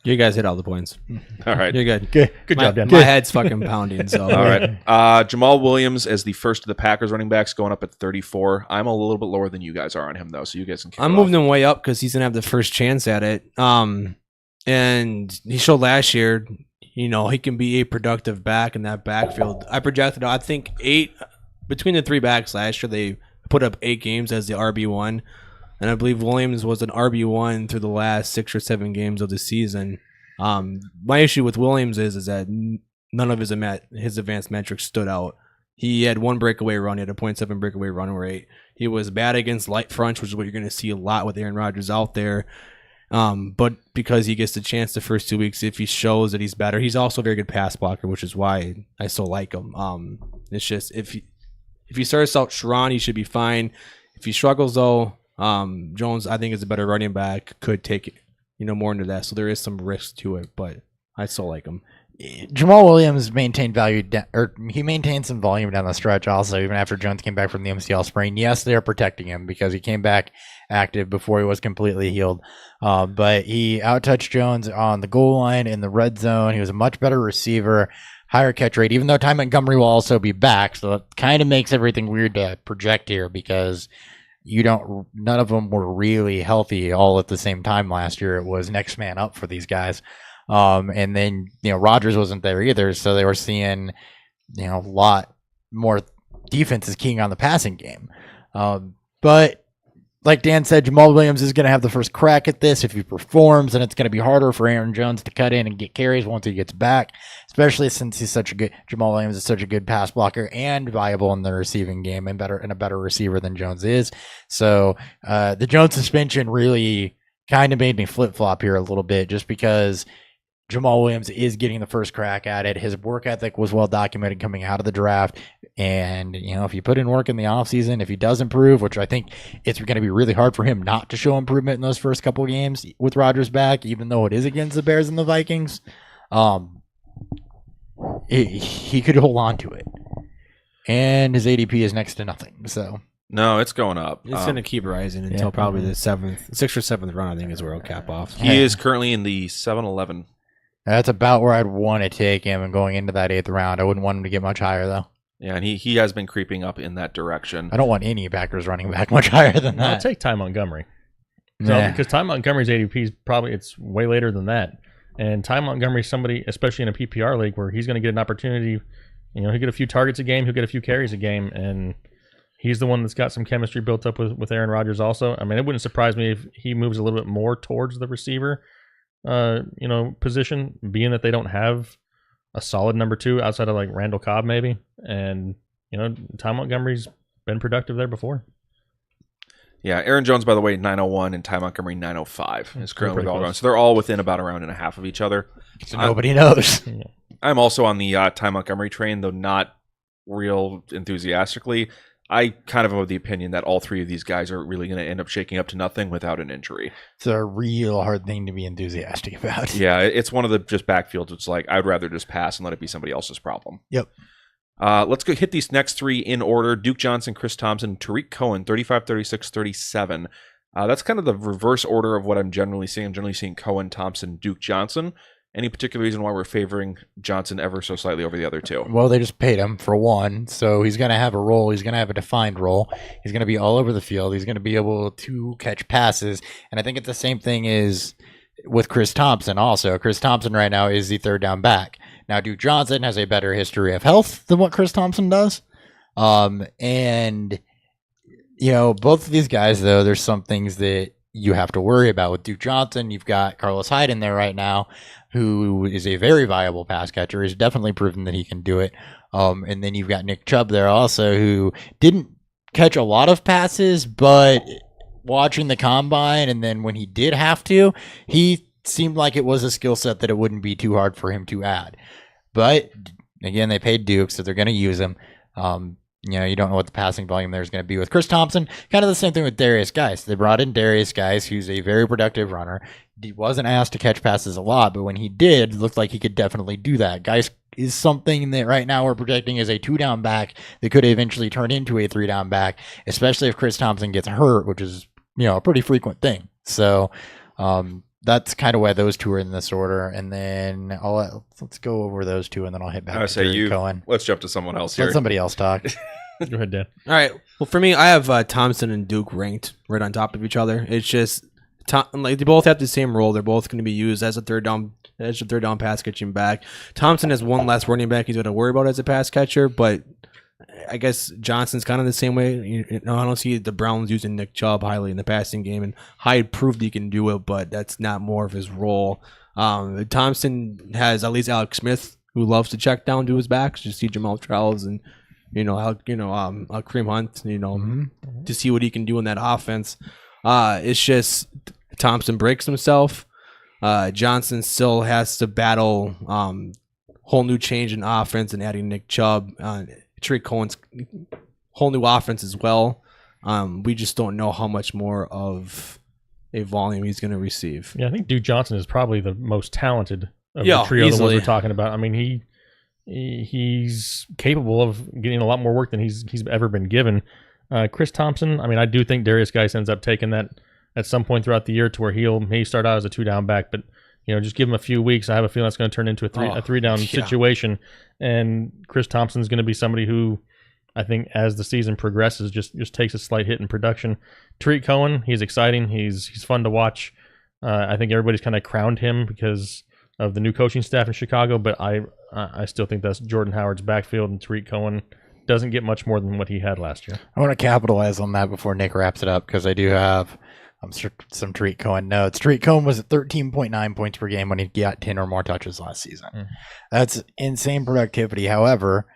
[SPEAKER 3] You guys hit all the points.
[SPEAKER 1] All right.
[SPEAKER 3] You're good.
[SPEAKER 4] Good job, Dan.
[SPEAKER 3] My head's fucking pounding. So
[SPEAKER 1] all right. Jamal Williams as the first of the Packers running backs going up at 34. I'm a little bit lower than you guys are on him, though, so you guys can kick
[SPEAKER 3] I'm moving him way up because he's going to have the first chance at it. And he showed last year, he can be a productive back in that backfield. I projected, I think, 8 between the 3 backs last year. They put up 8 games as the RB1. And I believe Williams was an RB1 through the last 6 or 7 games of the season. My issue with Williams is that none of his advanced metrics stood out. He had 1 breakaway run. He had a 0.7 breakaway run rate. He was bad against light fronts, which is what you're going to see a lot with Aaron Rodgers out there. But because he gets the chance the first 2 weeks, if he shows that he's better, he's also a very good pass blocker, which is why I still like him. It's just if he starts out strong, he should be fine. If he struggles though, Jones, I think, is a better running back, could take it, more into that. So there is some risk to it, but I still like him.
[SPEAKER 2] Jamal Williams maintained he maintained some volume down the stretch also, even after Jones came back from the MCL sprain. Yes, they are protecting him because he came back active before he was completely healed. But he outtouched Jones on the goal line in the red zone. He was a much better receiver, higher catch rate, even though Ty Montgomery will also be back. So it kind of makes everything weird to project here because none of them were really healthy all at the same time last year. It was next man up for these guys. And then, Rodgers wasn't there either. So they were seeing, a lot more defenses keying on the passing game. But like Dan said, Jamal Williams is going to have the first crack at this if he performs, and it's going to be harder for Aaron Jones to cut in and get carries once he gets back, especially since Jamal Williams is such a good pass blocker and viable in the receiving game and a better receiver than Jones is. So the Jones suspension really kind of made me flip-flop here a little bit just because Jamal Williams is getting the first crack at it. His work ethic was well documented coming out of the draft. And, if you put in work in the offseason, if he does improve, which I think it's going to be really hard for him not to show improvement in those first couple of games with Rodgers back, even though it is against the Bears and the Vikings, he could hold on to it. And his ADP is next to nothing. So
[SPEAKER 1] no, it's going up.
[SPEAKER 3] It's going to keep rising until probably the 6th or 7th run, I think, is where it'll cap off.
[SPEAKER 1] He is currently in the 7-11.
[SPEAKER 2] That's about where I'd want to take him and going into that 8th round. I wouldn't want him to get much higher, though.
[SPEAKER 1] Yeah, and he has been creeping up in that direction.
[SPEAKER 2] I don't want any Packers running back much higher than that.
[SPEAKER 4] I'll take Ty Montgomery. Because Ty Montgomery's ADP is it's way later than that. And Ty Montgomery's somebody, especially in a PPR league, where he's going to get an opportunity. He'll get a few targets a game, he'll get a few carries a game, and he's the one that's got some chemistry built up with Aaron Rodgers also. I mean, it wouldn't surprise me if he moves a little bit more towards the receiver position, being that they don't have a solid number 2 outside of like Randall Cobb maybe. And, Ty Montgomery's been productive there before.
[SPEAKER 1] Yeah, Aaron Jones, by the way, 901, and Ty Montgomery 905 is currently with all around. So they're all within about a round and a half of each other.
[SPEAKER 2] So nobody knows.
[SPEAKER 1] I'm also on the Ty Montgomery train, though not real enthusiastically. I kind of have the opinion that all 3 of these guys are really going to end up shaking up to nothing without an injury.
[SPEAKER 2] It's a real hard thing to be enthusiastic about.
[SPEAKER 1] Yeah, it's one of the just backfields. It's like I'd rather just pass and let it be somebody else's problem.
[SPEAKER 2] Yep.
[SPEAKER 1] Let's go hit these next 3 in order. Duke Johnson, Chris Thompson, Tariq Cohen, 35, 36, 37. That's kind of the reverse order of what I'm generally seeing. I'm generally seeing Cohen, Thompson, Duke Johnson. Any particular reason why we're favoring Johnson ever so slightly over the other 2?
[SPEAKER 2] Well, they just paid him for 1, so he's going to have a role. He's going to have a defined role. He's going to be all over the field. He's going to be able to catch passes, and I think it's the same thing as with Chris Thompson also. Chris Thompson right now is the third down back. Now, Duke Johnson has a better history of health than what Chris Thompson does. And, both of these guys, though, there's some things that you have to worry about. With Duke Johnson, you've got Carlos Hyde in there right now, who is a very viable pass catcher. He's definitely proven that he can do it. And then you've got Nick Chubb there also, who didn't catch a lot of passes, but watching the combine and then when he did have to, he seemed like it was a skill set that it wouldn't be too hard for him to add. But again, they paid Duke, so they're going to use him. You don't know what the passing volume there is going to be with Chris Thompson. Kind of the same thing with Darius Geis. They brought in Darius Geis, who's a very productive runner. He wasn't asked to catch passes a lot, but when he did, it looked like he could definitely do that. Geis is something that right now we're projecting as a 2-down back that could eventually turn into a 3-down back, especially if Chris Thompson gets hurt, which is a pretty frequent thing. So that's kind of why those two are in this order. And then let's go over those two, and then I'll hit back to Cohen.
[SPEAKER 1] Let's jump to someone else here.
[SPEAKER 2] Let somebody else talk.
[SPEAKER 4] Go ahead, Dan.
[SPEAKER 3] All right. Well, for me, I have Thompson and Duke ranked right on top of each other. It's just they both have the same role. They're both going to be used as a third down pass catching back. Thompson has one less running back he's going to worry about as a pass catcher, but I guess Johnson's kind of the same way. I don't see the Browns using Nick Chubb highly in the passing game, and Hyde proved he can do it, but that's not more of his role. Thompson has at least Alex Smith, who loves to check down to his backs, just see Jamal Charles and Kareem Hunt, to see what he can do in that offense. It's just Thompson breaks himself. Johnson still has to battle whole new change in offense and adding Nick Chubb. Tariq Cohen's whole new offense as well. We just don't know how much more of a volume he's going to receive.
[SPEAKER 4] Yeah, I think Duke Johnson is probably the most talented of the trio, the ones we're talking about. I mean, he's capable of getting a lot more work than he's ever been given. Chris Thompson, I mean, I do think Darius Geis ends up taking that at some point throughout the year to where he may start out as a 2-down back, but just give him a few weeks. I have a feeling that's going to turn into a 3-down situation, and Chris Thompson's going to be somebody who I think as the season progresses just takes a slight hit in production. Tariq Cohen, he's exciting. He's fun to watch. I think everybody's kind of crowned him because of the new coaching staff in Chicago, but I still think that's Jordan Howard's backfield, and Tariq Cohen doesn't get much more than what he had last year.
[SPEAKER 2] I want to capitalize on that before Nick wraps it up, because I do have some Tariq Cohen notes. Tariq Cohen was at 13.9 points per game when he got 10 or more touches last season. That's insane productivity. However,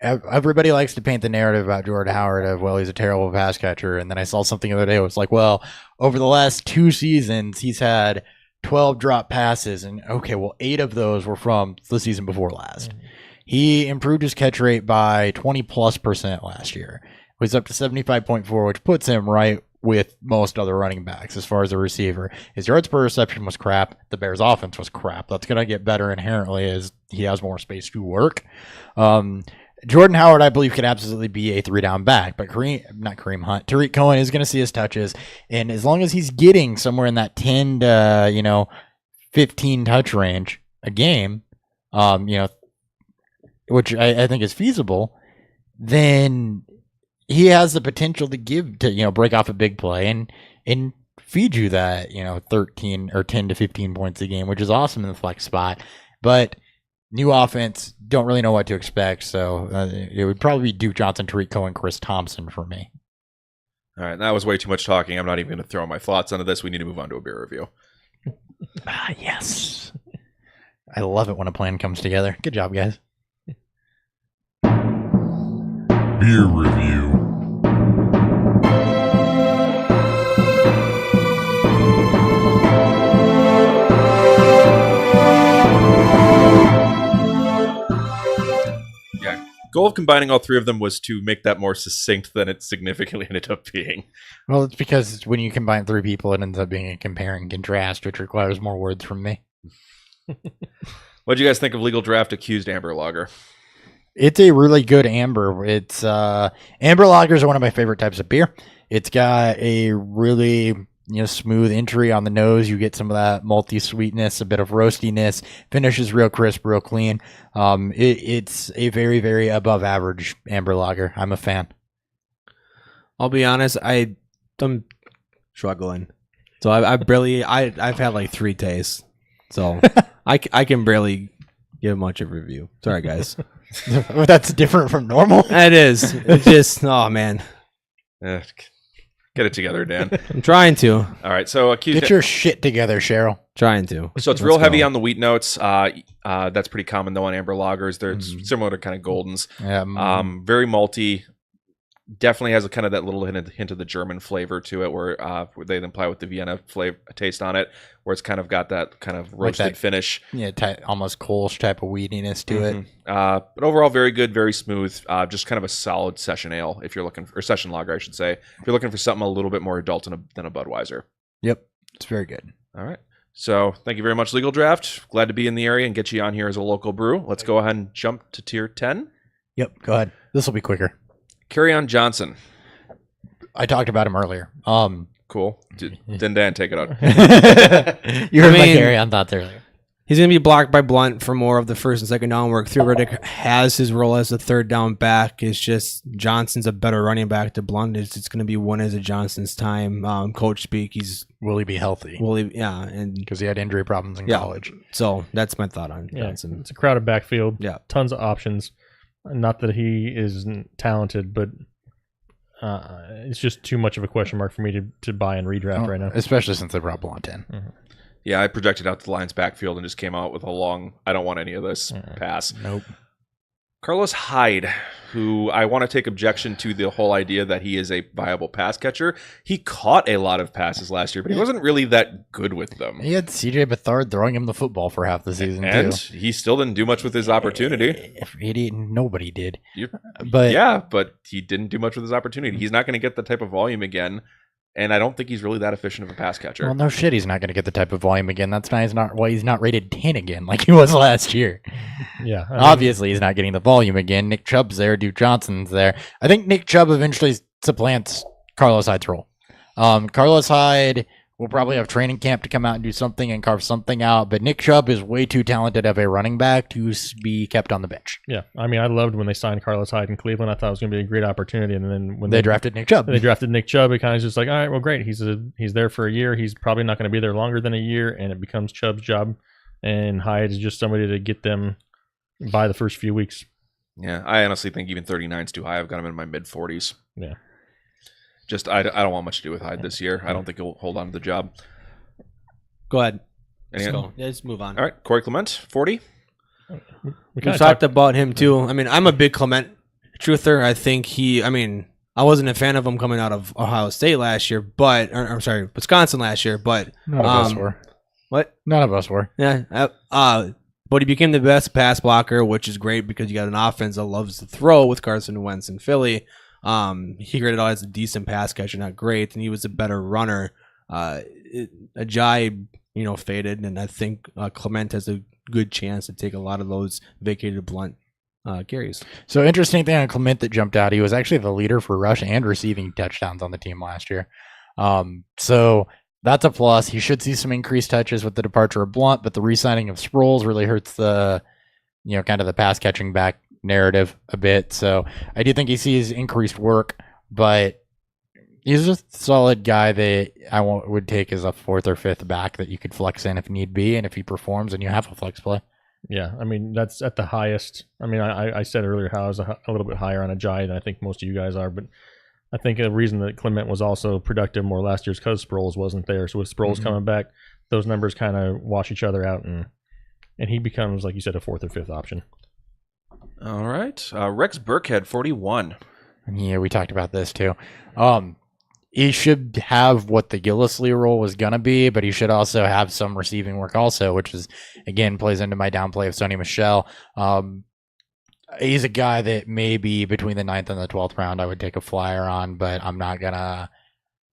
[SPEAKER 2] everybody likes to paint the narrative about Jordan Howard of, well, he's a terrible pass catcher. And then I saw something the other day. It was like, well, over the last 2 seasons, he's had 12 drop passes. And okay, well, 8 of those were from the season before last. He improved his catch rate by 20+% last year. He was up to 75.4, which puts him right with most other running backs as far as a receiver. His yards per reception was crap. The Bears' offense was crap. That's going to get better inherently as he has more space to work. Jordan Howard, I believe, could absolutely be a 3-down back, but Tariq Cohen is going to see his touches, and as long as he's getting somewhere in that 10 to 15 touch range a game, which I think is feasible, then he has the potential to break off a big play and feed you that 13 or 10 to 15 points a game, which is awesome in the flex spot. But new offense, don't really know what to expect, so it would probably be Duke Johnson, Tariq Cohen, Chris Thompson for me.
[SPEAKER 1] All right, that was way too much talking. I'm not even going to throw my thoughts onto this. We need to move on to a beer review.
[SPEAKER 2] Yes. I love it when a plan comes together. Good job, guys.
[SPEAKER 5] Beer review.
[SPEAKER 1] Goal of combining all 3 of them was to make that more succinct than it significantly ended up being.
[SPEAKER 2] Well, it's because when you combine 3 people, it ends up being a compare and contrast, which requires more words from me.
[SPEAKER 1] What do you guys think of Legal Draft Accused Amber Lager?
[SPEAKER 2] It's a really good amber. It's amber lagers are one of my favorite types of beer. It's got a really smooth entry on the nose. You get some of that malty sweetness, a bit of roastiness. Finishes real crisp, real clean. It's a very, very above average amber lager. I'm a fan.
[SPEAKER 3] I'll be honest, I'm struggling. So I've had like 3 tastes. So I can barely give much of a review. Sorry, guys.
[SPEAKER 2] That's different from normal.
[SPEAKER 3] It is. It's just, oh, man.
[SPEAKER 1] Get it together, Dan.
[SPEAKER 3] I'm trying to.
[SPEAKER 1] All right, so
[SPEAKER 2] Get your shit together, Cheryl.
[SPEAKER 3] Trying to.
[SPEAKER 1] So it's real heavy on the wheat notes. That's pretty common though on amber lagers. They're similar to kind of Goldens.
[SPEAKER 2] Yeah.
[SPEAKER 1] Very malty. Definitely has a kind of that little hint of the German flavor to it, where they imply with the Vienna flavor taste on it, where it's kind of got that kind of roasted
[SPEAKER 2] that,
[SPEAKER 1] finish.
[SPEAKER 2] Yeah, almost Kolsch type of weediness to it.
[SPEAKER 1] But overall, very good, very smooth. Just kind of a solid session ale if you're looking for, or session lager, I should say. If you're looking for something a little bit more adult than a Budweiser.
[SPEAKER 2] Yep, it's very good.
[SPEAKER 1] All right. So thank you very much, Legal Draft. Glad to be in the area and get you on here as a local brew. Let's go ahead and jump to tier 10.
[SPEAKER 2] Yep, go ahead. This will be quicker.
[SPEAKER 1] Carry-On Johnson.
[SPEAKER 2] I talked about him earlier.
[SPEAKER 1] Cool. Didn't Dan take it out?
[SPEAKER 2] You heard my carry-on thoughts earlier.
[SPEAKER 3] He's going to be blocked by Blunt for more of the first and second down work. Theoretic has his role as a third down back. It's just Johnson's a better running back to Blunt. It's going to be one as a Johnson's time. Coach speak.
[SPEAKER 2] Will he be healthy?
[SPEAKER 3] And
[SPEAKER 2] because he had injury problems in college.
[SPEAKER 3] So that's my thought on Johnson.
[SPEAKER 4] It's a crowded backfield.
[SPEAKER 3] Yeah,
[SPEAKER 4] tons of options. Not that he isn't talented, but it's just too much of a question mark for me to buy and redraft right now.
[SPEAKER 2] Especially since they brought Blunt in.
[SPEAKER 1] Yeah, I projected out the Lions backfield and just came out with a long, I don't want any of this pass.
[SPEAKER 2] Nope.
[SPEAKER 1] Carlos Hyde, who I want to take objection to the whole idea that he is a viable pass catcher. He caught a lot of passes last year, but he wasn't really that good with them.
[SPEAKER 2] He had CJ Beathard throwing him the football for half the season,
[SPEAKER 1] and
[SPEAKER 2] too.
[SPEAKER 1] He still didn't do much with his opportunity.
[SPEAKER 2] Nobody did.
[SPEAKER 1] But he didn't do much with his opportunity. He's not going to get the type of volume again. And I don't think he's really that efficient of a pass catcher.
[SPEAKER 2] Well, no shit, he's not going to get the type of volume again. That's why he's not rated 10 again like he was last year.
[SPEAKER 4] Yeah.
[SPEAKER 2] Obviously, he's not getting the volume again. Nick Chubb's there. Duke Johnson's there. I think Nick Chubb eventually supplants Carlos Hyde's role. Carlos Hyde will probably have training camp to come out and do something and carve something out. But Nick Chubb is way too talented of a running back to be kept on the bench.
[SPEAKER 4] Yeah. I mean, I loved when they signed Carlos Hyde in Cleveland. I thought it was going to be a great opportunity. And then when
[SPEAKER 2] they drafted Nick Chubb.
[SPEAKER 4] It kind of just like, all right, well, great. He's there for a year. He's probably not going to be there longer than a year. And it becomes Chubb's job. And Hyde is just somebody to get them by the first few weeks.
[SPEAKER 1] Yeah. I honestly think even 39 is too high. I've got him in my mid-40s.
[SPEAKER 4] Yeah.
[SPEAKER 1] Just, I don't want much to do with Hyde this year. I don't think he'll hold on to the job.
[SPEAKER 3] Go ahead.
[SPEAKER 1] Let's
[SPEAKER 3] move on.
[SPEAKER 1] All right, Corey Clement, 40.
[SPEAKER 3] We talked about him too. I mean, I'm a big Clement truther. I think I wasn't a fan of him coming out of Ohio State last year, Wisconsin last year, but
[SPEAKER 2] none of us were.
[SPEAKER 3] What?
[SPEAKER 2] None of us were.
[SPEAKER 3] Yeah. But he became the best pass blocker, which is great because you got an offense that loves to throw with Carson Wentz in Philly. He graded out as a decent pass catcher, not great, and he was a better runner. Ajayi, faded, and I think Clement has a good chance to take a lot of those vacated Blunt carries.
[SPEAKER 2] So interesting thing on Clement that jumped out, he was actually the leader for rush and receiving touchdowns on the team last year. So that's a plus. He should see some increased touches with the departure of Blunt, but the re-signing of Sproles really hurts the, kind of the pass catching back narrative a bit. So I do think he sees increased work, but he's a solid guy that I would take as a fourth or fifth back that you could flex in if need be, and if he performs and you have a flex play.
[SPEAKER 4] Yeah, I mean, that's at the highest. I mean, I said earlier how I was a little bit higher on Ajayi than I think most of you guys are, but I think a reason that Clement was also productive more last year is because Sproles wasn't there. So with Sproles coming back, those numbers kind of wash each other out, and he becomes, like you said, a fourth or fifth option.
[SPEAKER 1] All right. Rex Burkhead, 41.
[SPEAKER 2] Yeah, we talked about this too. He should have what the Gillislee role was going to be, but he should also have some receiving work also, which is, again, plays into my downplay of Sony Michel. He's a guy that maybe between the 9th and the 12th round I would take a flyer on, but I'm not going to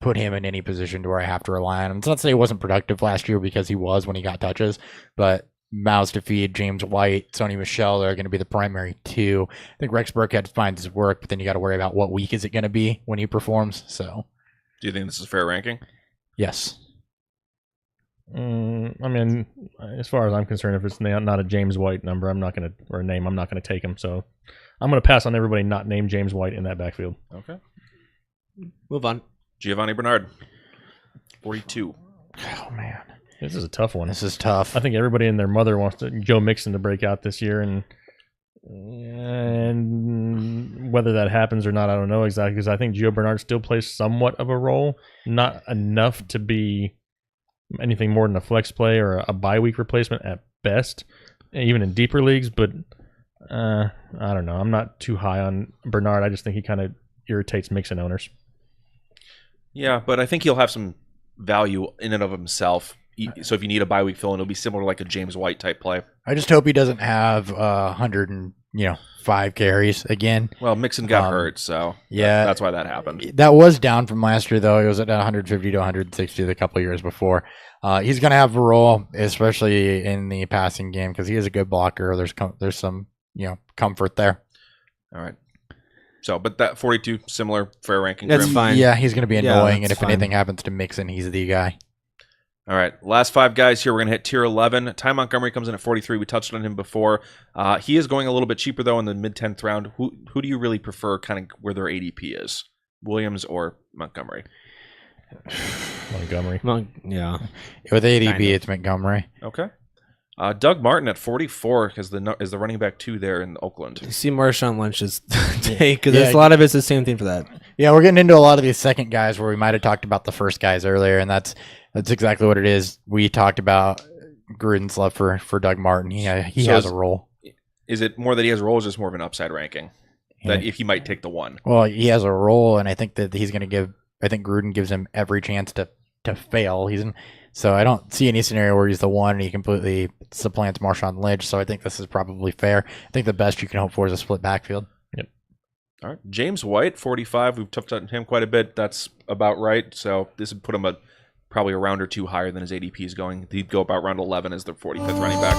[SPEAKER 2] put him in any position to where I have to rely on him. It's not to say he wasn't productive last year, because he was when he got touches, but mouths to feed, James White, Sony Michel, they're going to be the primary two. I think Rex Burkhead finds his work, but then you got to worry about what week is it going to be when he performs. So,
[SPEAKER 1] do you think this is a fair ranking?
[SPEAKER 2] Yes.
[SPEAKER 4] I mean, as far as I'm concerned, if it's not a James White number, I'm not going to, or a name, I'm not going to take him. So I'm going to pass on everybody not named James White in that backfield.
[SPEAKER 1] Okay.
[SPEAKER 3] Move on.
[SPEAKER 1] Giovanni Bernard, 42.
[SPEAKER 2] Oh man,
[SPEAKER 4] This is a tough one.
[SPEAKER 2] this is tough.
[SPEAKER 4] I think everybody and their mother wants Joe Mixon to break out this year, and whether that happens or not, I don't know exactly, because I think Gio Bernard still plays somewhat of a role, not enough to be anything more than a flex play or a bye week replacement at best, even in deeper leagues. But I don't know. I'm not too high on Bernard. I just think he kind of irritates Mixon owners.
[SPEAKER 1] Yeah, but I think he'll have some value in and of himself. So if you need a bye week fill-in, it'll be similar to like a James White type play.
[SPEAKER 2] I just hope he doesn't have 105 carries again.
[SPEAKER 1] Well, Mixon got hurt, so
[SPEAKER 2] yeah,
[SPEAKER 1] that's why that happened.
[SPEAKER 2] That was down from last year, though. He was at 150 to 160 the couple of years before. He's going to have a role, especially in the passing game, because he is a good blocker. There's some comfort there.
[SPEAKER 1] All right. So, but that 42 similar fair ranking.
[SPEAKER 3] That's
[SPEAKER 1] Grim.
[SPEAKER 3] fine.
[SPEAKER 2] Yeah, he's going to be annoying, and
[SPEAKER 3] that's
[SPEAKER 2] if
[SPEAKER 3] fine.
[SPEAKER 2] anything happens to Mixon, he's the guy.
[SPEAKER 1] All right, last 5 guys here. We're going to hit tier 11. Ty Montgomery comes in at 43. We touched on him before. He is going a little bit cheaper, though, in the mid-10th round. Who do you really prefer kind of where their ADP is? Williams or Montgomery?
[SPEAKER 4] Montgomery.
[SPEAKER 3] Yeah.
[SPEAKER 2] With ADP,
[SPEAKER 3] Kind of.
[SPEAKER 2] it's Montgomery.
[SPEAKER 1] Okay. Doug Martin at 44 is the running back 2 there in Oakland.
[SPEAKER 3] You see Marshawn Lynch's take, because
[SPEAKER 2] Yeah.
[SPEAKER 3] a lot of it's the same thing for that.
[SPEAKER 2] Yeah, we're getting into a lot of these second guys where we might have talked about the first guys earlier, and that's exactly what it is. We talked about Gruden's love for Doug Martin. He has a role.
[SPEAKER 1] Is it more that he has a role, or is this more of an upside ranking? That if he might take the 1?
[SPEAKER 2] Well, he has a role, and I think that he's going to give. I think Gruden gives him every chance to fail. So I don't see any scenario where he's the one and he completely supplants Marshawn Lynch. So I think this is probably fair. I think the best you can hope for is a split backfield.
[SPEAKER 4] Yep.
[SPEAKER 1] All right. James White, 45. We've touched on him quite a bit. That's about right. So this would put him probably a round or 2 higher than his ADP is going. He'd go about round 11 as the 45th running back.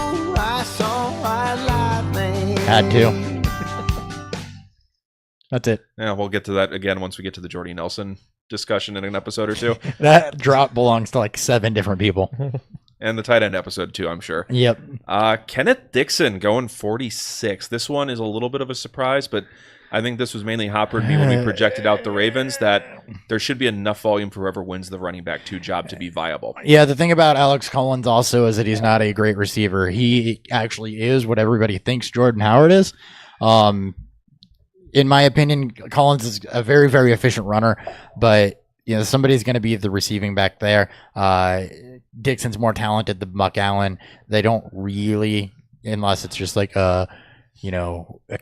[SPEAKER 2] Had to. That's it.
[SPEAKER 1] Yeah, we'll get to that again once we get to the Jordy Nelson discussion in an episode or 2.
[SPEAKER 2] That drop belongs to like 7 different people.
[SPEAKER 1] And the tight end episode too, I'm sure.
[SPEAKER 2] Yep.
[SPEAKER 1] Kenneth Dixon going 46. This one is a little bit of a surprise, but I think this was mainly Hopper and me when we projected out the Ravens that there should be enough volume for whoever wins the running back 2 job to be viable.
[SPEAKER 2] Yeah, the thing about Alex Collins also is that he's not a great receiver. He actually is what everybody thinks Jordan Howard is. In my opinion, Collins is a very, very efficient runner, but somebody's going to be the receiving back there. Dixon's more talented than Buck Allen. They don't really, unless it's just like a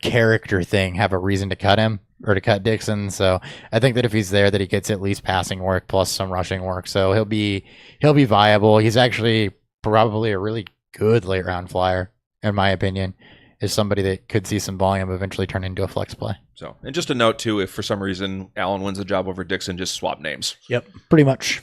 [SPEAKER 2] character thing, have a reason to cut him or to cut Dixon. So I think that if he's there, that he gets at least passing work plus some rushing work. So he'll be viable. He's actually probably a really good late round flyer, in my opinion. Is somebody that could see some volume eventually turn into a flex play.
[SPEAKER 1] So, and just a note too, if for some reason Allen wins the job over Dixon, just swap names.
[SPEAKER 2] Yep, pretty much.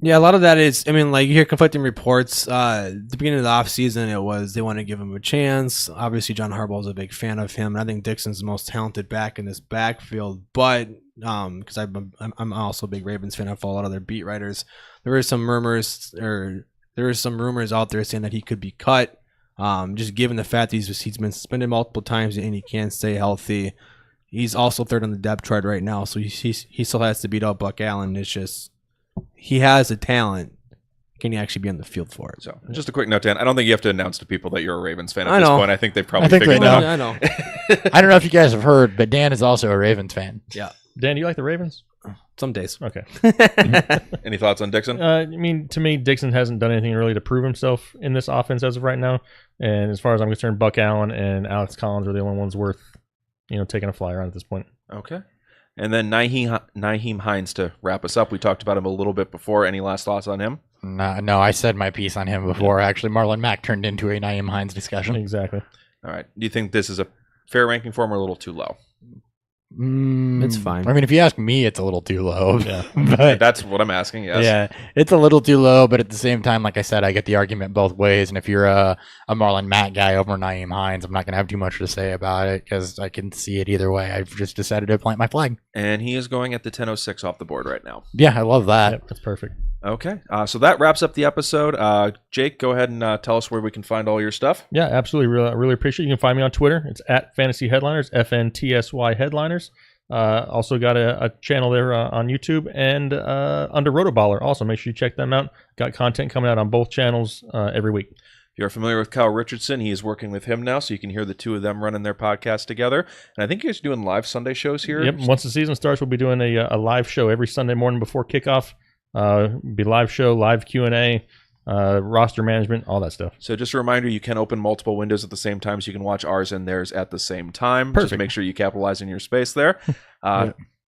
[SPEAKER 3] Yeah, a lot of that is, you hear conflicting reports. At the beginning of the offseason, it was they want to give him a chance. Obviously, John Harbaugh is a big fan of him, and I think Dixon's the most talented back in this backfield. But because I'm also a big Ravens fan, I follow a lot of their beat writers. There were some rumors out there saying that he could be cut. Just given the fact that he's been suspended multiple times and he can't stay healthy. He's also 3rd on the depth chart right now, so he still has to beat out Buck Allen. It's just he has the talent. Can he actually be on the field for it?
[SPEAKER 1] So, just a quick note, Dan. I don't think you have to announce to people that you're a Ravens fan at
[SPEAKER 3] I
[SPEAKER 1] this
[SPEAKER 3] know.
[SPEAKER 1] point. I think they've probably
[SPEAKER 2] I think
[SPEAKER 1] figured
[SPEAKER 2] they
[SPEAKER 1] that
[SPEAKER 2] know.
[SPEAKER 1] out.
[SPEAKER 3] I know.
[SPEAKER 2] I don't know if you guys have heard, but Dan is also a Ravens fan.
[SPEAKER 3] Yeah,
[SPEAKER 4] Dan, do you like the Ravens?
[SPEAKER 3] some days.
[SPEAKER 4] Okay.
[SPEAKER 1] Any thoughts on Dixon?
[SPEAKER 4] To me, Dixon hasn't done anything really to prove himself in this offense as of right now. And as far as I'm concerned, Buck Allen and Alex Collins are the only ones worth, taking a flyer on at this point.
[SPEAKER 1] Okay. And then Nyheim Hines to wrap us up. We talked about him a little bit before. Any last thoughts on him?
[SPEAKER 2] No, I said my piece on him before. Actually, Marlon Mack turned into a Nyheim Hines discussion.
[SPEAKER 4] Exactly.
[SPEAKER 1] All right. Do you think this is a fair ranking for him or a little too low?
[SPEAKER 3] It's fine.
[SPEAKER 2] I mean, if you ask me, it's a little too low.
[SPEAKER 4] Yeah.
[SPEAKER 2] But
[SPEAKER 1] That's what I'm asking, yes.
[SPEAKER 2] yeah, it's a little too low. But at the same time, like I said, I get the argument both ways. And if you're a Marlon Mack guy over Nyheim Hines, I'm not going to have too much to say about it because I can see it either way. I've just decided to plant my flag.
[SPEAKER 1] And he is going at the 10:06 off the board right now.
[SPEAKER 2] Yeah, I love that.
[SPEAKER 4] Yep, that's perfect.
[SPEAKER 1] Okay. So that wraps up the episode. Jake, go ahead and tell us where we can find all your stuff.
[SPEAKER 4] Yeah, absolutely. Really appreciate it. You can find me on Twitter. It's at Fantasy Headliners, FNTSY Headliners. Also got a channel there on YouTube and under Rotoballer. Also, make sure you check them out. Got content coming out on both channels every week.
[SPEAKER 1] If you're familiar with Kyle Richardson, he is working with him now, so you can hear the two of them running their podcast together. And I think you guys are doing live Sunday shows here.
[SPEAKER 4] Yep. Once the season starts, we'll be doing a live show every Sunday morning before kickoff. Be live show, live Q&A, roster management, all that stuff.
[SPEAKER 1] So just a reminder, you can open multiple windows at the same time, so you can watch ours and theirs at the same time.
[SPEAKER 4] Perfect.
[SPEAKER 1] Just make sure you capitalize on your space there.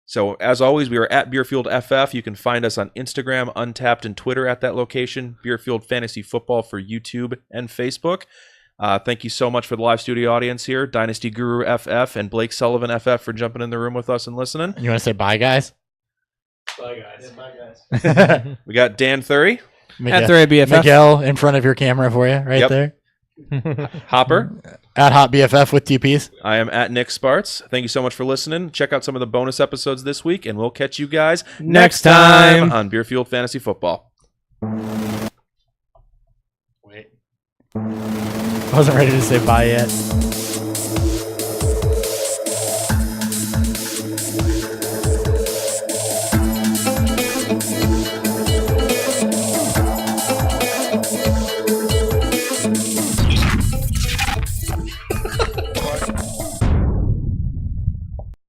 [SPEAKER 1] So as always, we are at Beerfield FF. You can find us on Instagram, Untapped, and Twitter at that location. Beerfield Fantasy Football for YouTube and Facebook. Thank you so much for the live studio audience here. Dynasty Guru FF and Blake Sullivan FF for jumping in the room with us and listening.
[SPEAKER 2] You want to say bye, guys?
[SPEAKER 8] Bye, guys. Bye, guys.
[SPEAKER 1] We got Dan Thury,
[SPEAKER 3] At 3 BFF.
[SPEAKER 2] Miguel in front of your camera for you, right
[SPEAKER 1] Yep.
[SPEAKER 2] there.
[SPEAKER 1] Hopper.
[SPEAKER 2] At Hot BFF with TPs.
[SPEAKER 1] I am at Nick Sparts. Thank you so much for listening. Check out some of the bonus episodes this week, and we'll catch you guys
[SPEAKER 3] Next time.
[SPEAKER 1] on Beerfield Fantasy Football.
[SPEAKER 2] Wait. Wasn't ready to say bye yet.